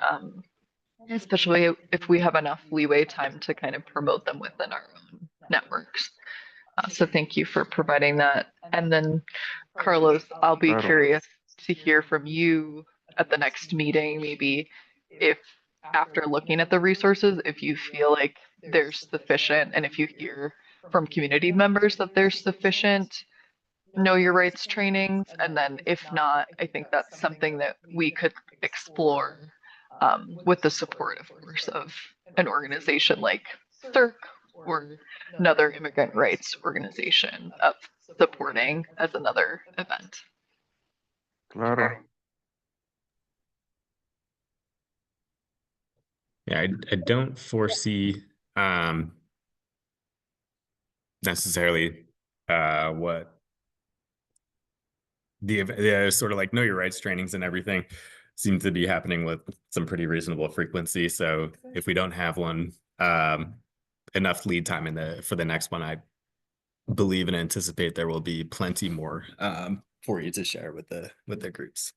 especially if we have enough leeway time to kind of promote them within our own networks. So thank you for providing that. And then, Carlos, I'll be
Claro.
curious to hear from you at the next meeting, maybe if after looking at the resources, if you feel like there's sufficient, and if you hear from community members that there's sufficient know your rights trainings, and then if not, I think that's something that we could explore with the support, of course, of an organization like CERC or another immigrant rights organization of supporting as another event.
Claro.
Yeah, I don't foresee necessarily what the sort of like know your rights trainings and everything seem to be happening with some pretty reasonable frequency. So if we don't have one, enough lead time for the next one, I believe and anticipate there will be plenty more for you to share with the groups.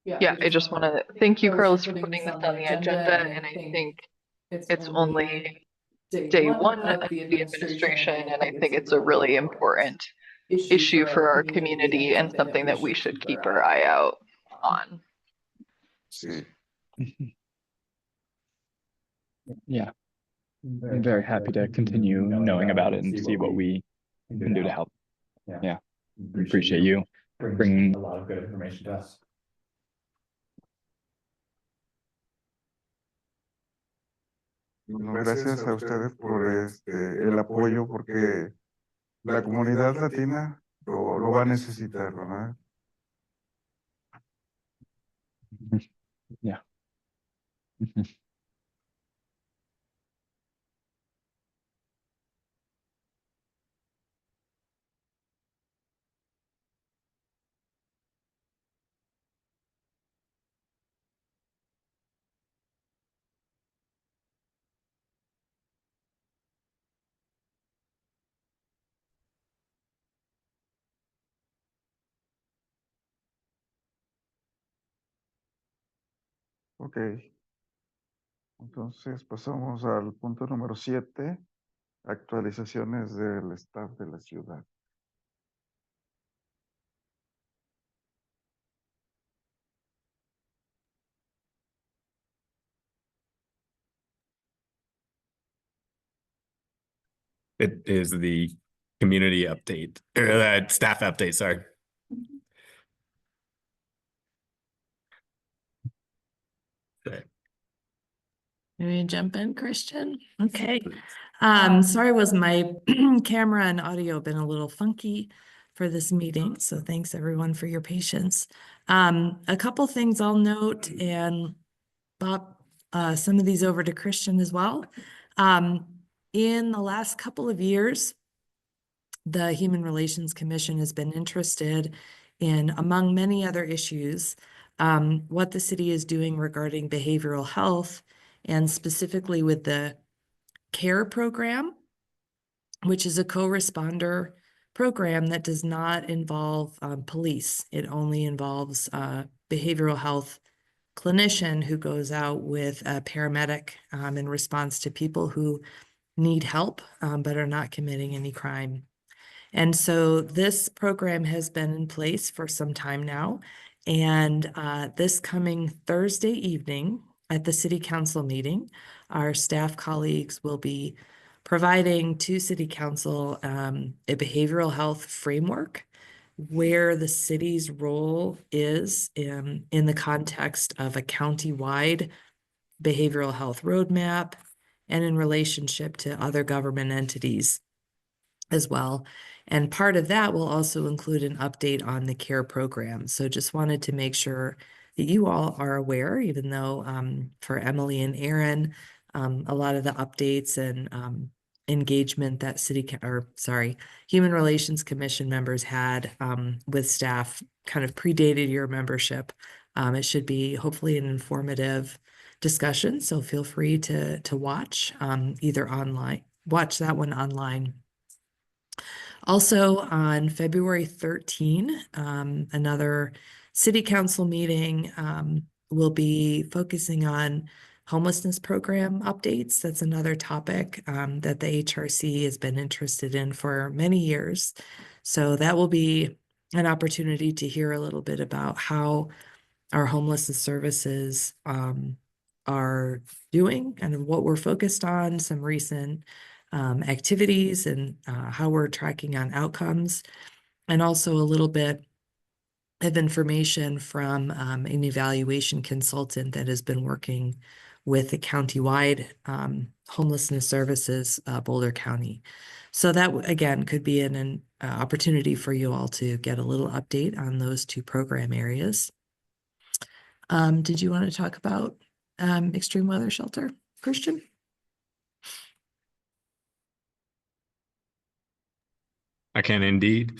Yeah, I just want to thank you, Carlos, for putting this on the agenda, and I think it's only day one of the administration, and I think it's a really important issue for our community and something that we should keep our eye out on.
Sí.
Yeah. I'm very happy to continue knowing about it and see what we can do to help. Yeah. Appreciate you bringing
a lot of good information to us.
No, gracias a ustedes por el apoyo, porque la comunidad latina lo va a necesitar, ¿verdad?
Yeah.
Ok. Entonces pasamos al punto número 7, actualizaciones del staff de la ciudad.
It is the community update, or staff update, sorry. Okay.
Maybe jump in, Christian? Okay. Sorry, was my camera and audio been a little funky for this meeting, so thanks everyone for your patience. A couple things I'll note and Bob, some of these over to Christian as well. In the last couple of years, the Human Relations Commission has been interested in, among many other issues, what the city is doing regarding behavioral health, and specifically with the CARE program, which is a co-responder program that does not involve police. It only involves behavioral health clinician who goes out with a paramedic in response to people who need help but are not committing any crime. And so this program has been in place for some time now. And this coming Thursday evening at the city council meeting, our staff colleagues will be providing to city council a behavioral health framework where the city's role is in the context of a county-wide behavioral health roadmap and in relationship to other government entities as well. And part of that will also include an update on the CARE program. So just wanted to make sure that you all are aware, even though for Emily and Aaron, a lot of the updates and engagement that Human Relations Commission members had with staff kind of predated your membership. It should be hopefully an informative discussion. So feel free to watch either online, watch that one online. Also on February 13, another city council meeting will be focusing on homelessness program updates. That's another topic that the HRC has been interested in for many years. So that will be an opportunity to hear a little bit about how our homelessness services are doing and what we're focused on, some recent activities and how we're tracking on outcomes, and also a little bit of information from an evaluation consultant that has been working with the countywide homelessness services, Boulder County. So that again could be an opportunity for you all to get a little update on those two program areas. Did you want to talk about extreme weather shelter, Christian?
I can indeed.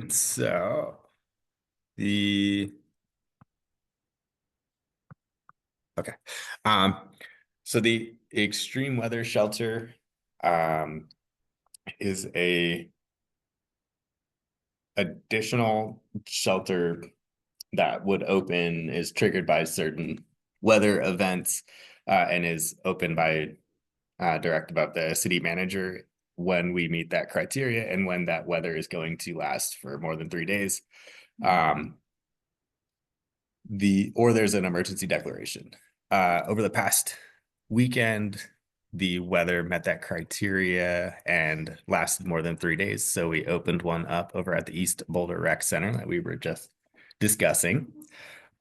So the okay. So the extreme weather shelter is a additional shelter that would open, is triggered by certain weather events, and is opened by directive of the city manager when we meet that criteria and when that weather is going to last for more than 3 days. Or there's an emergency declaration. Over the past weekend, the weather met that criteria and lasted more than 3 days. So we opened one up over at the East Boulder Rec Center that we were just discussing.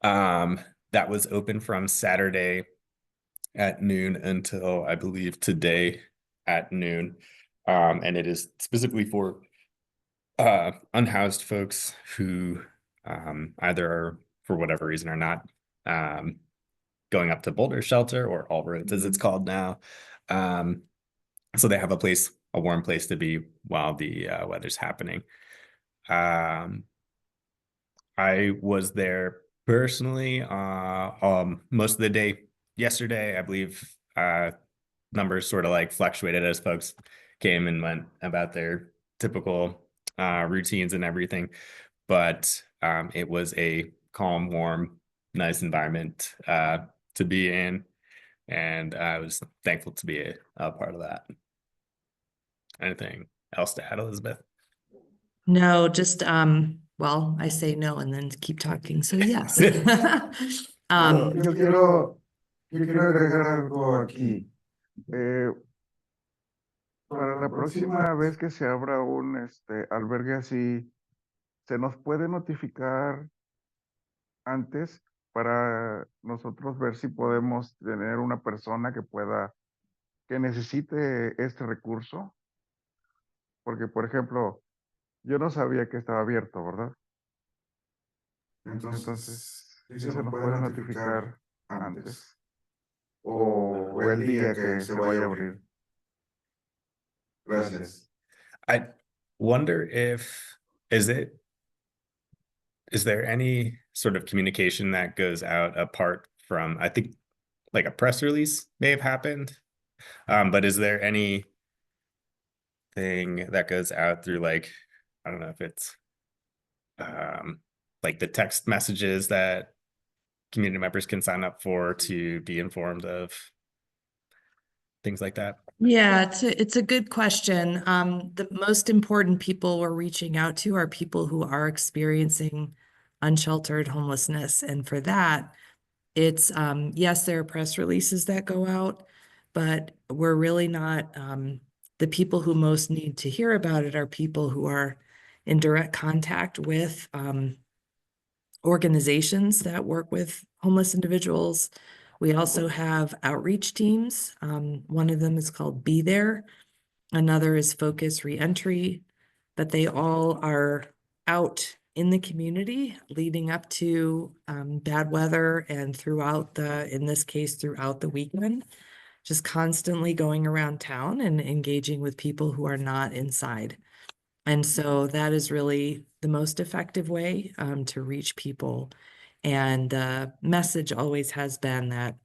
That was open from Saturday, at noon until I believe today at noon. And it is specifically for unhoused folks who either are, for whatever reason, are not going up to Boulder Shelter, or All Roads as it's called now. So they have a place, a warm place to be while the weather's happening. I was there personally most of the day yesterday. I believe numbers sort of like fluctuated as folks came and went about their typical routines and everything. But it was a calm, warm, nice environment to be in. And I was thankful to be a part of that. Anything else to add, Elizabeth?
No, just, well, I say no and then keep talking, so yes.
Yo quiero agregar algo aquí. Para la próxima vez que se abra un albergue así, se nos puede notificar antes para nosotros ver si podemos tener una persona que necesite este recurso. Porque, por ejemplo, yo no sabía que estaba abierto, ¿verdad? Entonces, sí se nos puede notificar antes o el día que se vaya a abrir. Gracias.
I wonder if, is there any sort of communication that goes out apart from, I think like a press release may have happened. But is there any thing that goes out through, like, I don't know if it's like the text messages that community members can sign up for to be informed of things like that?
Yeah, it's a good question. The most important people we're reaching out to are people who are experiencing unsheltered homelessness. And for that, it's, yes, there are press releases that go out, but we're really not, the people who most need to hear about it are people who are in direct contact with organizations that work with homeless individuals. We also have outreach teams. One of them is called Be There. Another is Focus Reentry, but they all are out in the community leading up to bad weather and throughout in this case, throughout the weekend, just constantly going around town and engaging with people who are not inside. And so that is really the most effective way to reach people. And the message always has been that,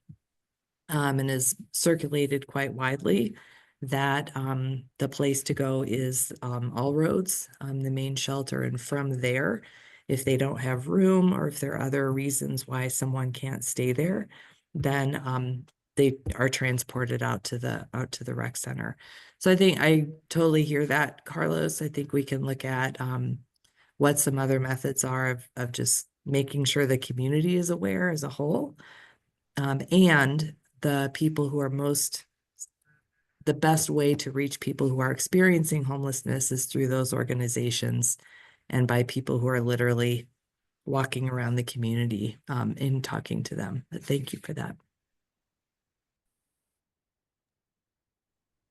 and is circulated quite widely, that the place to go is All Roads, the main shelter. And from there, if they don't have room or if there are other reasons why someone can't stay there, then they are transported out to the rec center. So I think I totally hear that, Carlos. I think we can look at what some other methods are of just making sure the community is aware as a whole. And the people who are the best way to reach people who are experiencing homelessness is through those organizations and by people who are literally walking around the community and talking to them. But thank you for that.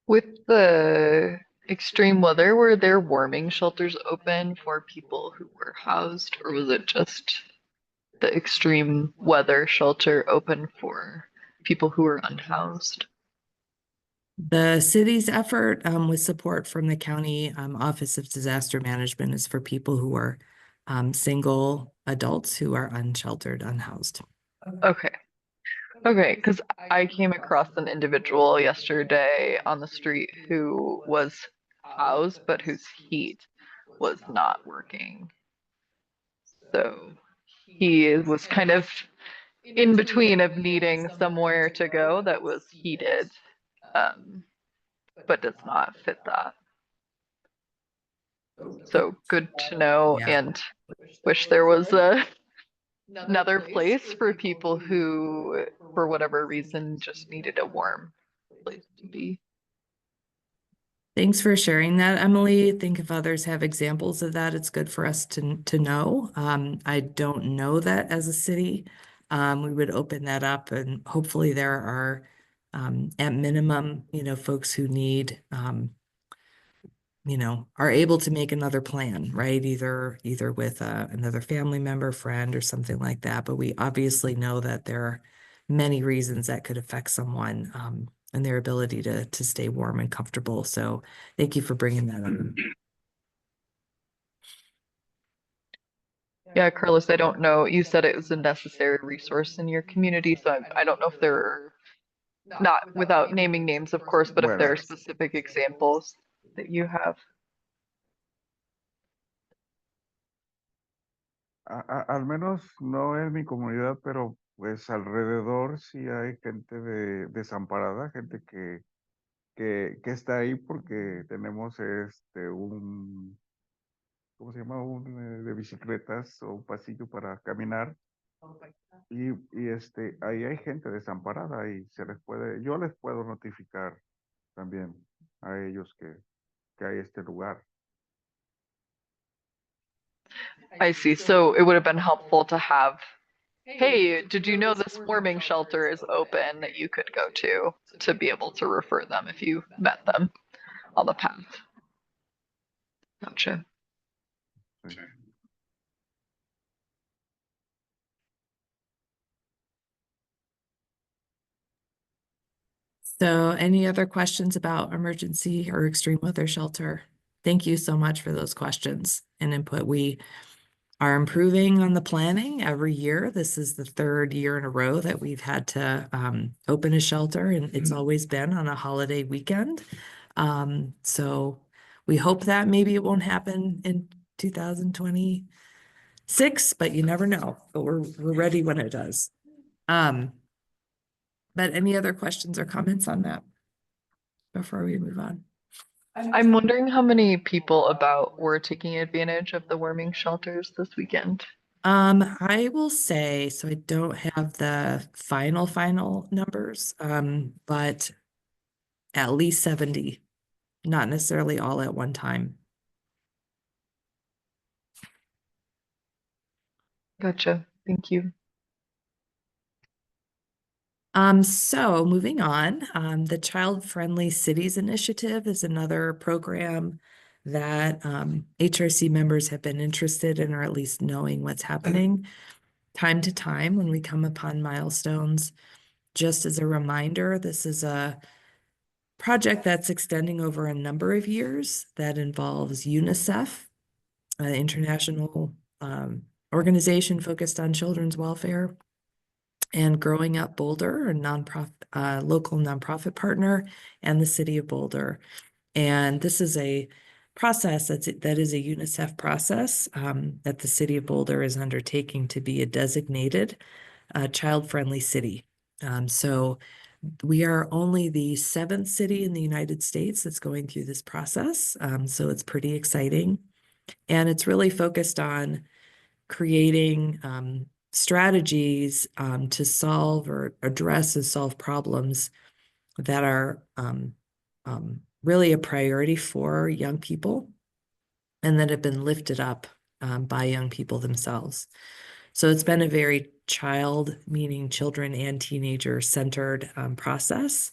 With the extreme weather, were there warming shelters open for people who were housed, or was it just the extreme weather shelter open for people who were unhoused?
The city's effort with support from the county Office of Disaster Management is for people who are single adults who are unsheltered, unhoused.
Okay. Okay, because I came across an individual yesterday on the street who was housed, but whose heat was not working. So he was kind of in between of needing somewhere to go that was heated, but does not fit that. So good to know,
Yeah.
and wish there was another place for people who, for whatever reason, just needed a warm place to be.
Thanks for sharing that, Emily. I think if others have examples of that, it's good for us to know. I don't know that as a city. We would open that up, and hopefully there are at minimum, folks who need, are able to make another plan, right? Either with another family member, friend, or something like that. But we obviously know that there are many reasons that could affect someone and their ability to stay warm and comfortable. So thank you for bringing that up.
Yeah, Carlos, I don't know. You said it was a necessary resource in your community, so I don't know if there are, not without naming names, of course, but if there are
Bueno.
specific examples that you have.
Al menos no en mi comunidad, pero pues alrededor sí hay gente desamparada, gente que está ahí porque tenemos ¿cómo se llama? De bicicletas o un pasillo para caminar. Y ahí hay gente desamparada y yo les puedo notificar también a ellos que hay este lugar.
I see. So it would have been helpful to have, hey, did you know this warming shelter is open that you could go to be able to refer them if you met them on the path? Gotcha.
Sí.
So any other questions about emergency or extreme weather shelter? Thank you so much for those questions and input. We are improving on the planning every year. This is the third year in a row that we've had to open a shelter, and it's always been on a holiday weekend. So we hope that maybe it won't happen in 2026, but you never know. But we're ready when it does. But any other questions or comments on that before we move on?
I'm wondering how many people about were taking advantage of the warming shelters this weekend.
I will say, so I don't have the final numbers, but at least 70, not necessarily all at one time.
Gotcha. Thank you.
So moving on, the Child Friendly Cities Initiative is another program that HRC members have been interested in, or at least knowing what's happening time to time when we come upon milestones. Just as a reminder, this is a project that's extending over a number of years that involves UNICEF, an international organization focused on children's welfare, and Growing Up Boulder, a local nonprofit partner, and the City of Boulder. And this is a process that is a UNICEF process that the City of Boulder is undertaking to be a designated child-friendly city. So we are only the 7th city in the United States that's going through this process. So it's pretty exciting. And it's really focused on creating strategies to solve or address and solve problems that are really a priority for young people and that have been lifted up by young people themselves. So it's been a very meaning children and teenager centered process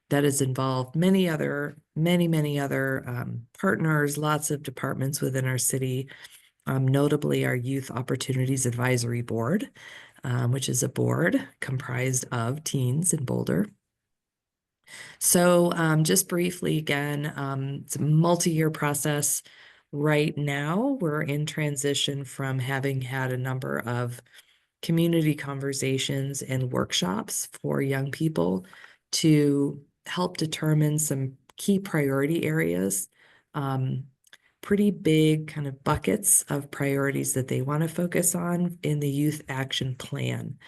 that has involved many other partners, lots of departments within our city, notably our Youth Opportunities Advisory Board, which is a board comprised of teens in Boulder. So just briefly again, it's a multi-year process. Right now, we're in transition from having had a number of community conversations and workshops for young people to help determine some key priority areas, pretty big kind of buckets of priorities that they want to focus on in the Youth Action Plan.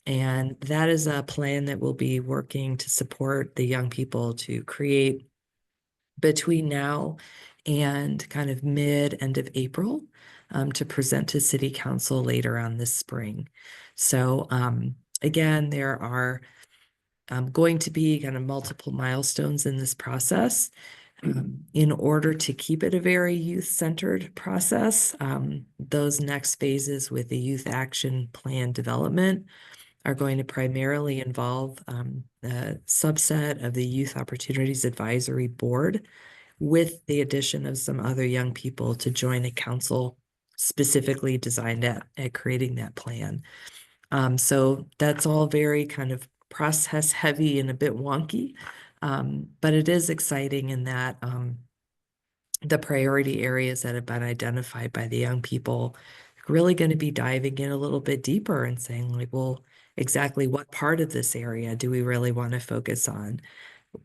And that is a plan that will be working to support the young people to create between now and kind of end of April to present to City Council later on this spring. So again, there are going to be kind of multiple milestones in this process. In order to keep it a very youth-centered process, those next phases with the Youth Action Plan development
are going to primarily involve a subset of the Youth Opportunities Advisory Board, with the addition of some other young people to join a council specifically designed at creating that plan. So that's all very kind of process heavy and a bit wonky, but it is exciting in that the priority areas that have been identified by the young people really going to be diving in a little bit deeper and saying like, well, exactly what part of this area do we really want to focus on?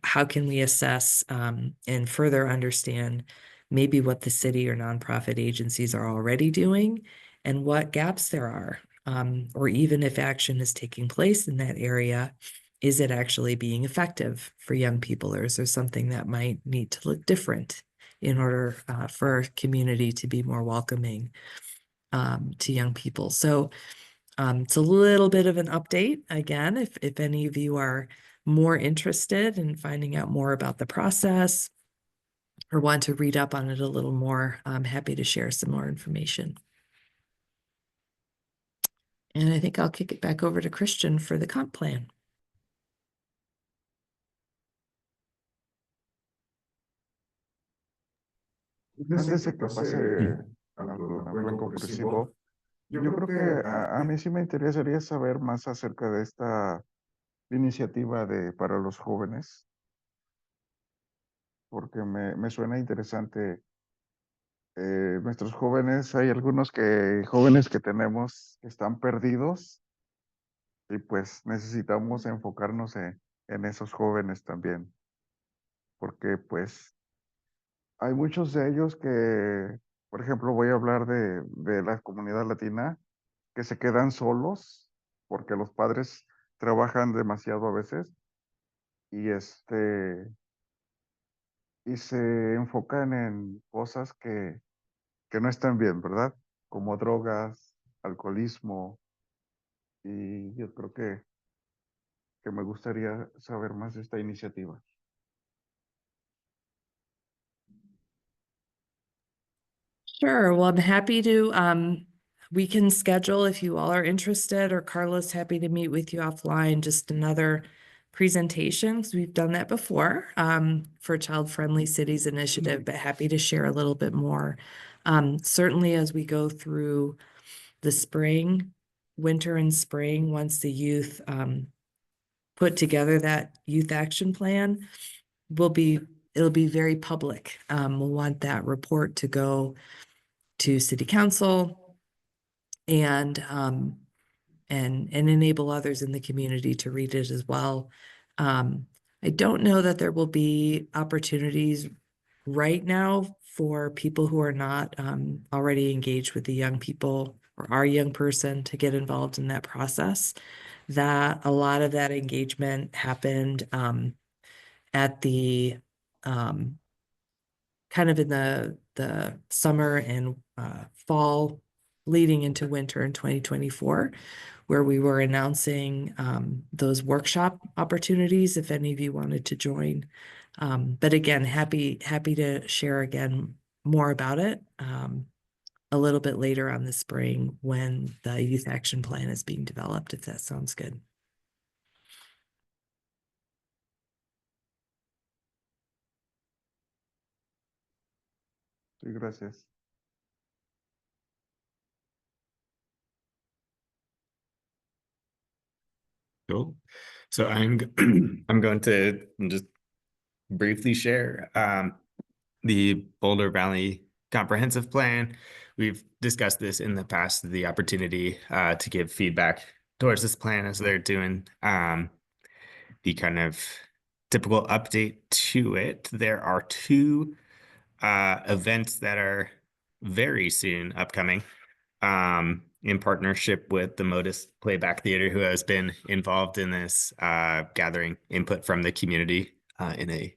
How can we assess and further understand maybe what the city or nonprofit agencies are already doing and what gaps there are? Or even if action is taking place in that area, is it actually being effective for young people, or is there something that might need to look different in order for our community to be more welcoming to young people? So it's a little bit of an update. Again, if any of you are more interested in finding out more about the process or want to read up on it a little more, I'm happy to share some more information. And I think I'll kick it back over to Christian for the comp plan.
Antes de que pase al plan compulsivo, yo creo que a mí sí me interesaría saber más acerca de esta iniciativa para los jóvenes, porque me suena interesante. Nuestros jóvenes, hay algunos jóvenes que tenemos que están perdidos y pues necesitamos enfocarnos en esos jóvenes también, porque pues hay muchos de ellos que, por ejemplo, voy a hablar de la comunidad latina, que se quedan solos porque los padres trabajan demasiado a veces y y se enfocan en cosas que no están bien, ¿verdad? Como drogas, alcoholismo, y yo creo que me gustaría saber más de esta iniciativa.
Sure. Well, I'm happy to, we can schedule if you all are interested, or Carla's happy to meet with you offline, just another presentation, because we've done that before for Child Friendly Cities Initiative, but happy to share a little bit more. Certainly as we go through the spring, winter and spring, once the youth put together that youth action plan, it'll be very public. We'll want that report to go to City Council and enable others in the community to read it as well. I don't know that there will be opportunities right now for people who are not already engaged with the young people or our young person to get involved in that process. That a lot of that engagement happened at the kind of in the summer and fall leading into winter in 2024, where we were announcing those workshop opportunities if any of you wanted to join. But again, happy to share again more about it a little bit later on this spring when the youth action plan is being developed, if that sounds good.
Sí, gracias.
Cool. So I'm going to just briefly share the Boulder Valley Comprehensive Plan. We've discussed this in the past, the opportunity to give feedback towards this plan as they're doing the kind of typical update to it. There are two events that are very soon upcoming in partnership with the Modus Playback Theater, who has been involved in this gathering input from the community in a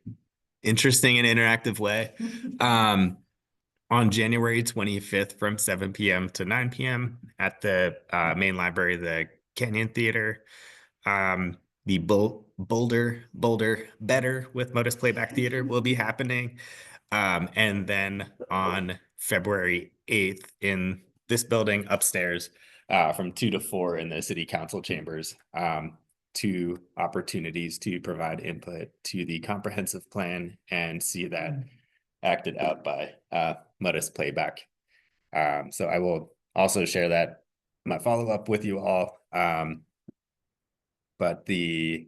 interesting and interactive way. On January 25th from 7 p.m. to 9 p.m. at the main library, the Canyon Theater. The Boulder Better with Modus Playback Theater will be happening. And then on February 8th in this building upstairs, from 2 to 4 in the city council chambers. 2 opportunities to provide input to the comprehensive plan and see that acted out by Modus Playback. So I will also share that my follow-up with you all. But the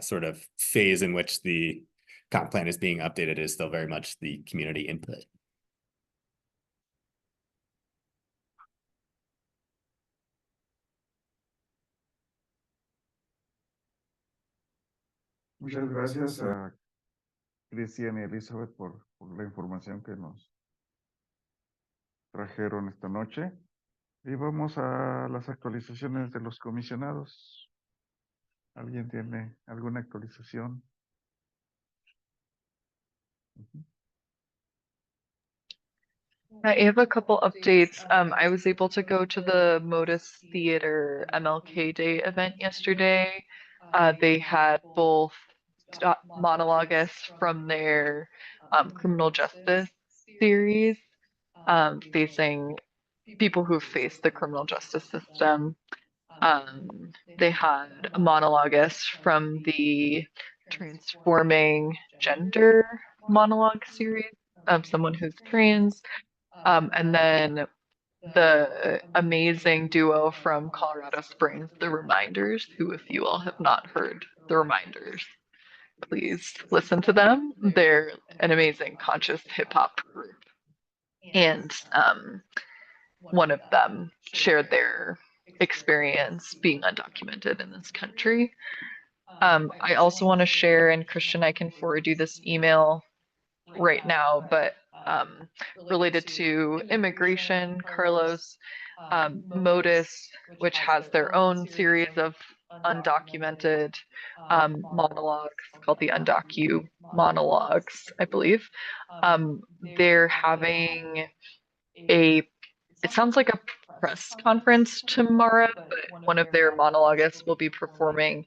sort of phase in which the comp plan is being updated is still very much the community input.
Muchas gracias a Cristian y Elizabeth por la información que nos trajeron esta noche. Y vamos a las actualizaciones de los comisionados. ¿Alguien tiene alguna actualización?
I have a couple updates. I was able to go to the Modus Theater MLK Day event yesterday. They had both monologuists from their criminal justice series, facing people who face the criminal justice system. They had a monologuist from the Transforming Gender monologue series, someone who's trans. And then the amazing duo from Colorado Springs, The Reminders, who, if you all have not heard The Reminders, please listen to them. They're an amazing conscious hip hop group. And one of them shared their experience being undocumented in this country. I also want to share, and Christian, I can forward you this email right now, but related to immigration, Carlos, Modus, which has their own series of undocumented monologues called the Undocu Monologues, I believe. They're having it sounds like a press conference tomorrow, but one of their monologuists will be performing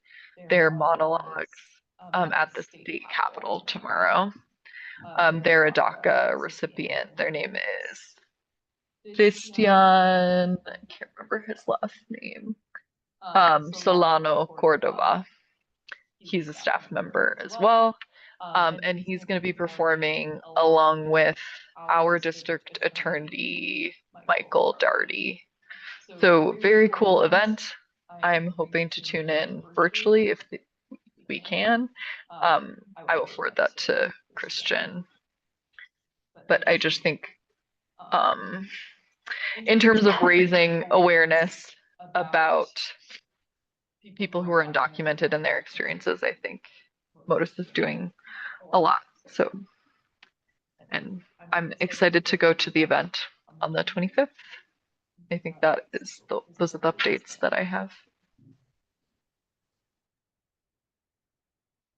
their monologues at the state capitol tomorrow. They're a DACA recipient. Their name is Christian, I can't remember his last name, Solano Cordova. He's a staff member as well. And he's going to be performing along with our district attorney, Michael Daugherty. So very cool event. I'm hoping to tune in virtually if we can. I will forward that to Christian. But I just think in terms of raising awareness about people who are undocumented and their experiences, I think Modus is doing a lot. So, and I'm excited to go to the event on the 25th. I think that is those are the updates that I have.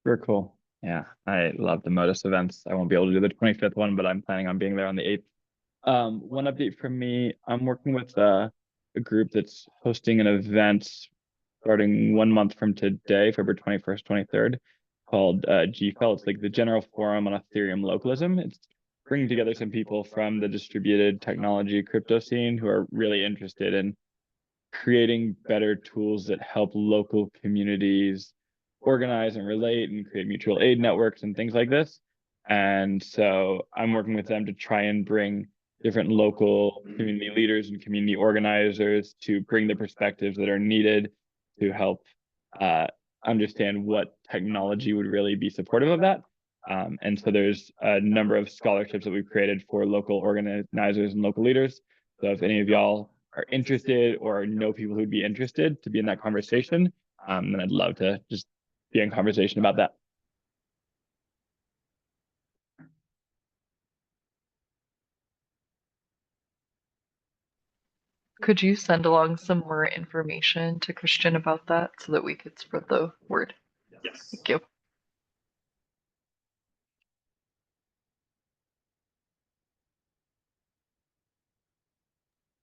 Very cool. Yeah, I love the Modus events. I won't be able to do the 25th one, but I'm planning on being there on the 8th. One update from me, I'm working with a group that's hosting an event starting 1 month from today, February 21st, 23rd, called GFEL. It's like the General Forum on Ethereum Localism. It's bringing together some people from the distributed technology crypto scene who are really interested in creating better tools that help local communities organize and relate and create mutual aid networks and things like this. And so I'm working with them to try and bring different local community leaders and community organizers to bring the perspectives that are needed to help understand what technology would really be supportive of that. And so there's a number of scholarships that we've created for local organizers and local leaders. So if any of y'all are interested or know people who'd be interested to be in that conversation, then I'd love to just be in conversation about that.
Could you send along some more information to Christian about that so that we could spread the word?
Yes.
Thank you.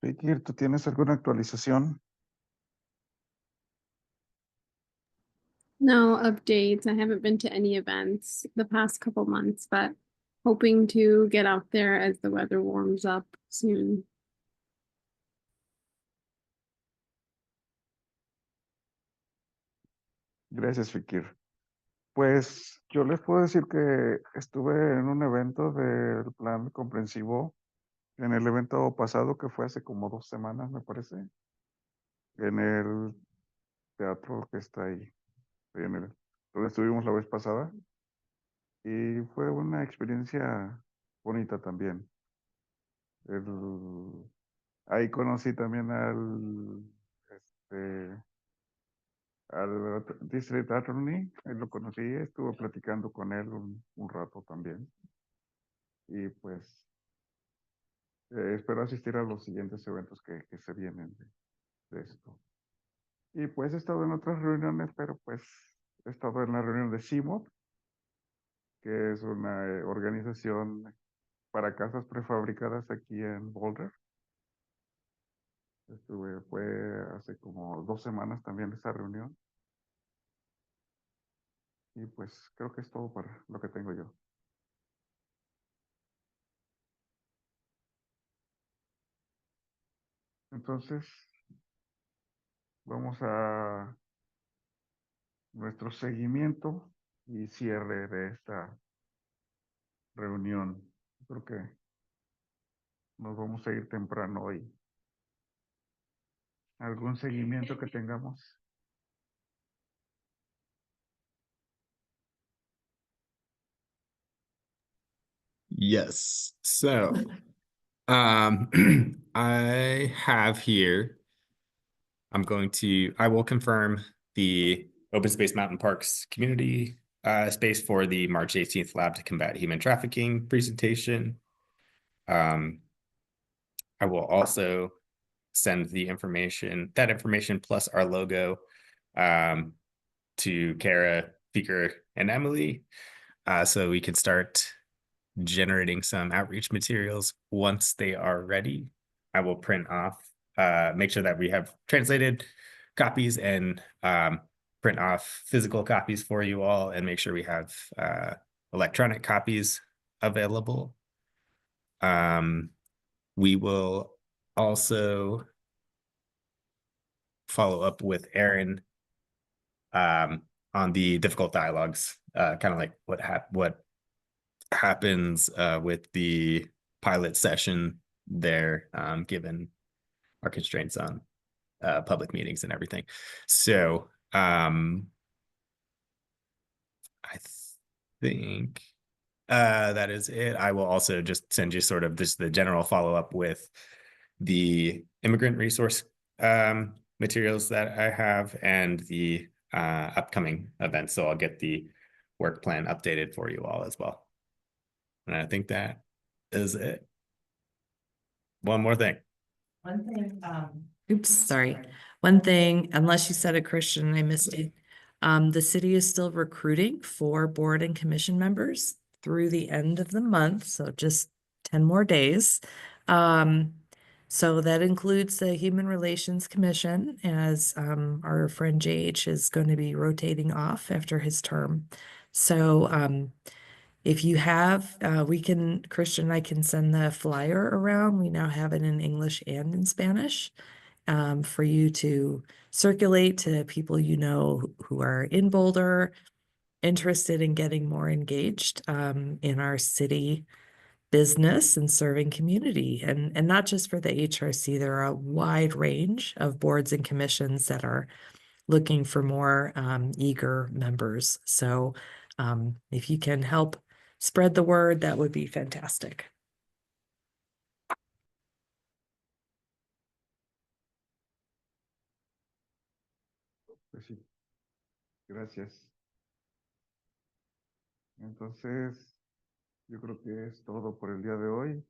Vicky, ¿tú tienes alguna actualización?
No updates. I haven't been to any events the past couple months, but hoping to get out there as the weather warms up soon.
Gracias, Fikir. Pues yo les puedo decir que estuve en un evento del plan comprensivo, en el evento pasado que fue hace como 2 semanas, me parece, en el teatro que está ahí, donde estuvimos la vez pasada, y fue una experiencia bonita también. Ahí conocí también al District Attorney, él lo conocí, estuve platicando con él un rato también. Y pues espero asistir a los siguientes eventos que se vienen de esto. Y pues he estado en otras reuniones, pero pues he estado en la reunión de CIMOP, que es una organización para casas prefabricadas aquí en Boulder. Fue hace como 2 semanas también esa reunión. Y pues creo que es todo para lo que tengo yo. Entonces, vamos a nuestro seguimiento y cierre de esta reunión. Creo que nos vamos a ir temprano hoy. ¿Algún seguimiento que tengamos?
Yes. So, I have here, I will confirm the Open Space Mountain Parks community space for the March 18th Lab to Combat Human Trafficking presentation. I will also send that information plus our logo to Kara, Beaker, and Emily, so we can start generating some outreach materials once they are ready. I will print off, make sure that we have translated copies and print off physical copies for you all, and make sure we have electronic copies available. We will also follow up with Aaron on the difficult dialogues, kind of like what happens with the pilot session there, given our constraints on public meetings and everything. So I think that is it. I will also just send you sort of just the general follow-up with the immigrant resource materials that I have and the upcoming events. So I'll get the work plan updated for you all as well. And I think that is it. One more thing.
One thing, oops, sorry. One thing, unless you said it, Christian, I missed it. The city is still recruiting for board and commission members through the end of the month, so just 10 more days. So that includes the Human Relations Commission, as our friend JH is going to be rotating off after his term. So if you have, Christian and I can send the flyer around. We now have it in English and in Spanish for you to circulate to people you know who are in Boulder, interested in getting more engaged in our city business and serving community. And not just for the HRC, there are a wide range of boards and commissions that are looking for more eager members. So if you can help spread the word, that would be fantastic.
Pues sí. Gracias. Entonces, yo creo que es todo por el día de hoy.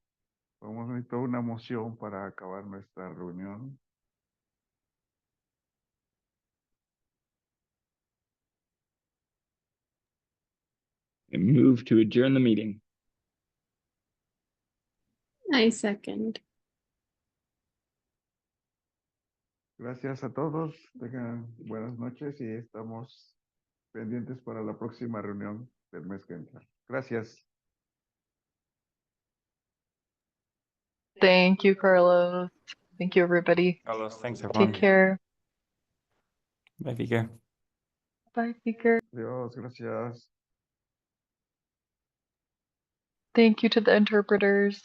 Vamos a necesitar una moción para acabar nuestra reunión.
And move to adjourn the meeting.
I second.
Gracias a todos. Tengan buenas noches y estamos pendientes para la próxima reunión del mes que entra. Gracias.
Thank you, Carlos. Thank you, everybody.
Carlos, thanks
Take
everyone.
care.
Bye, Vika.
Bye, speaker.
Adiós, gracias.
Thank you to the interpreters.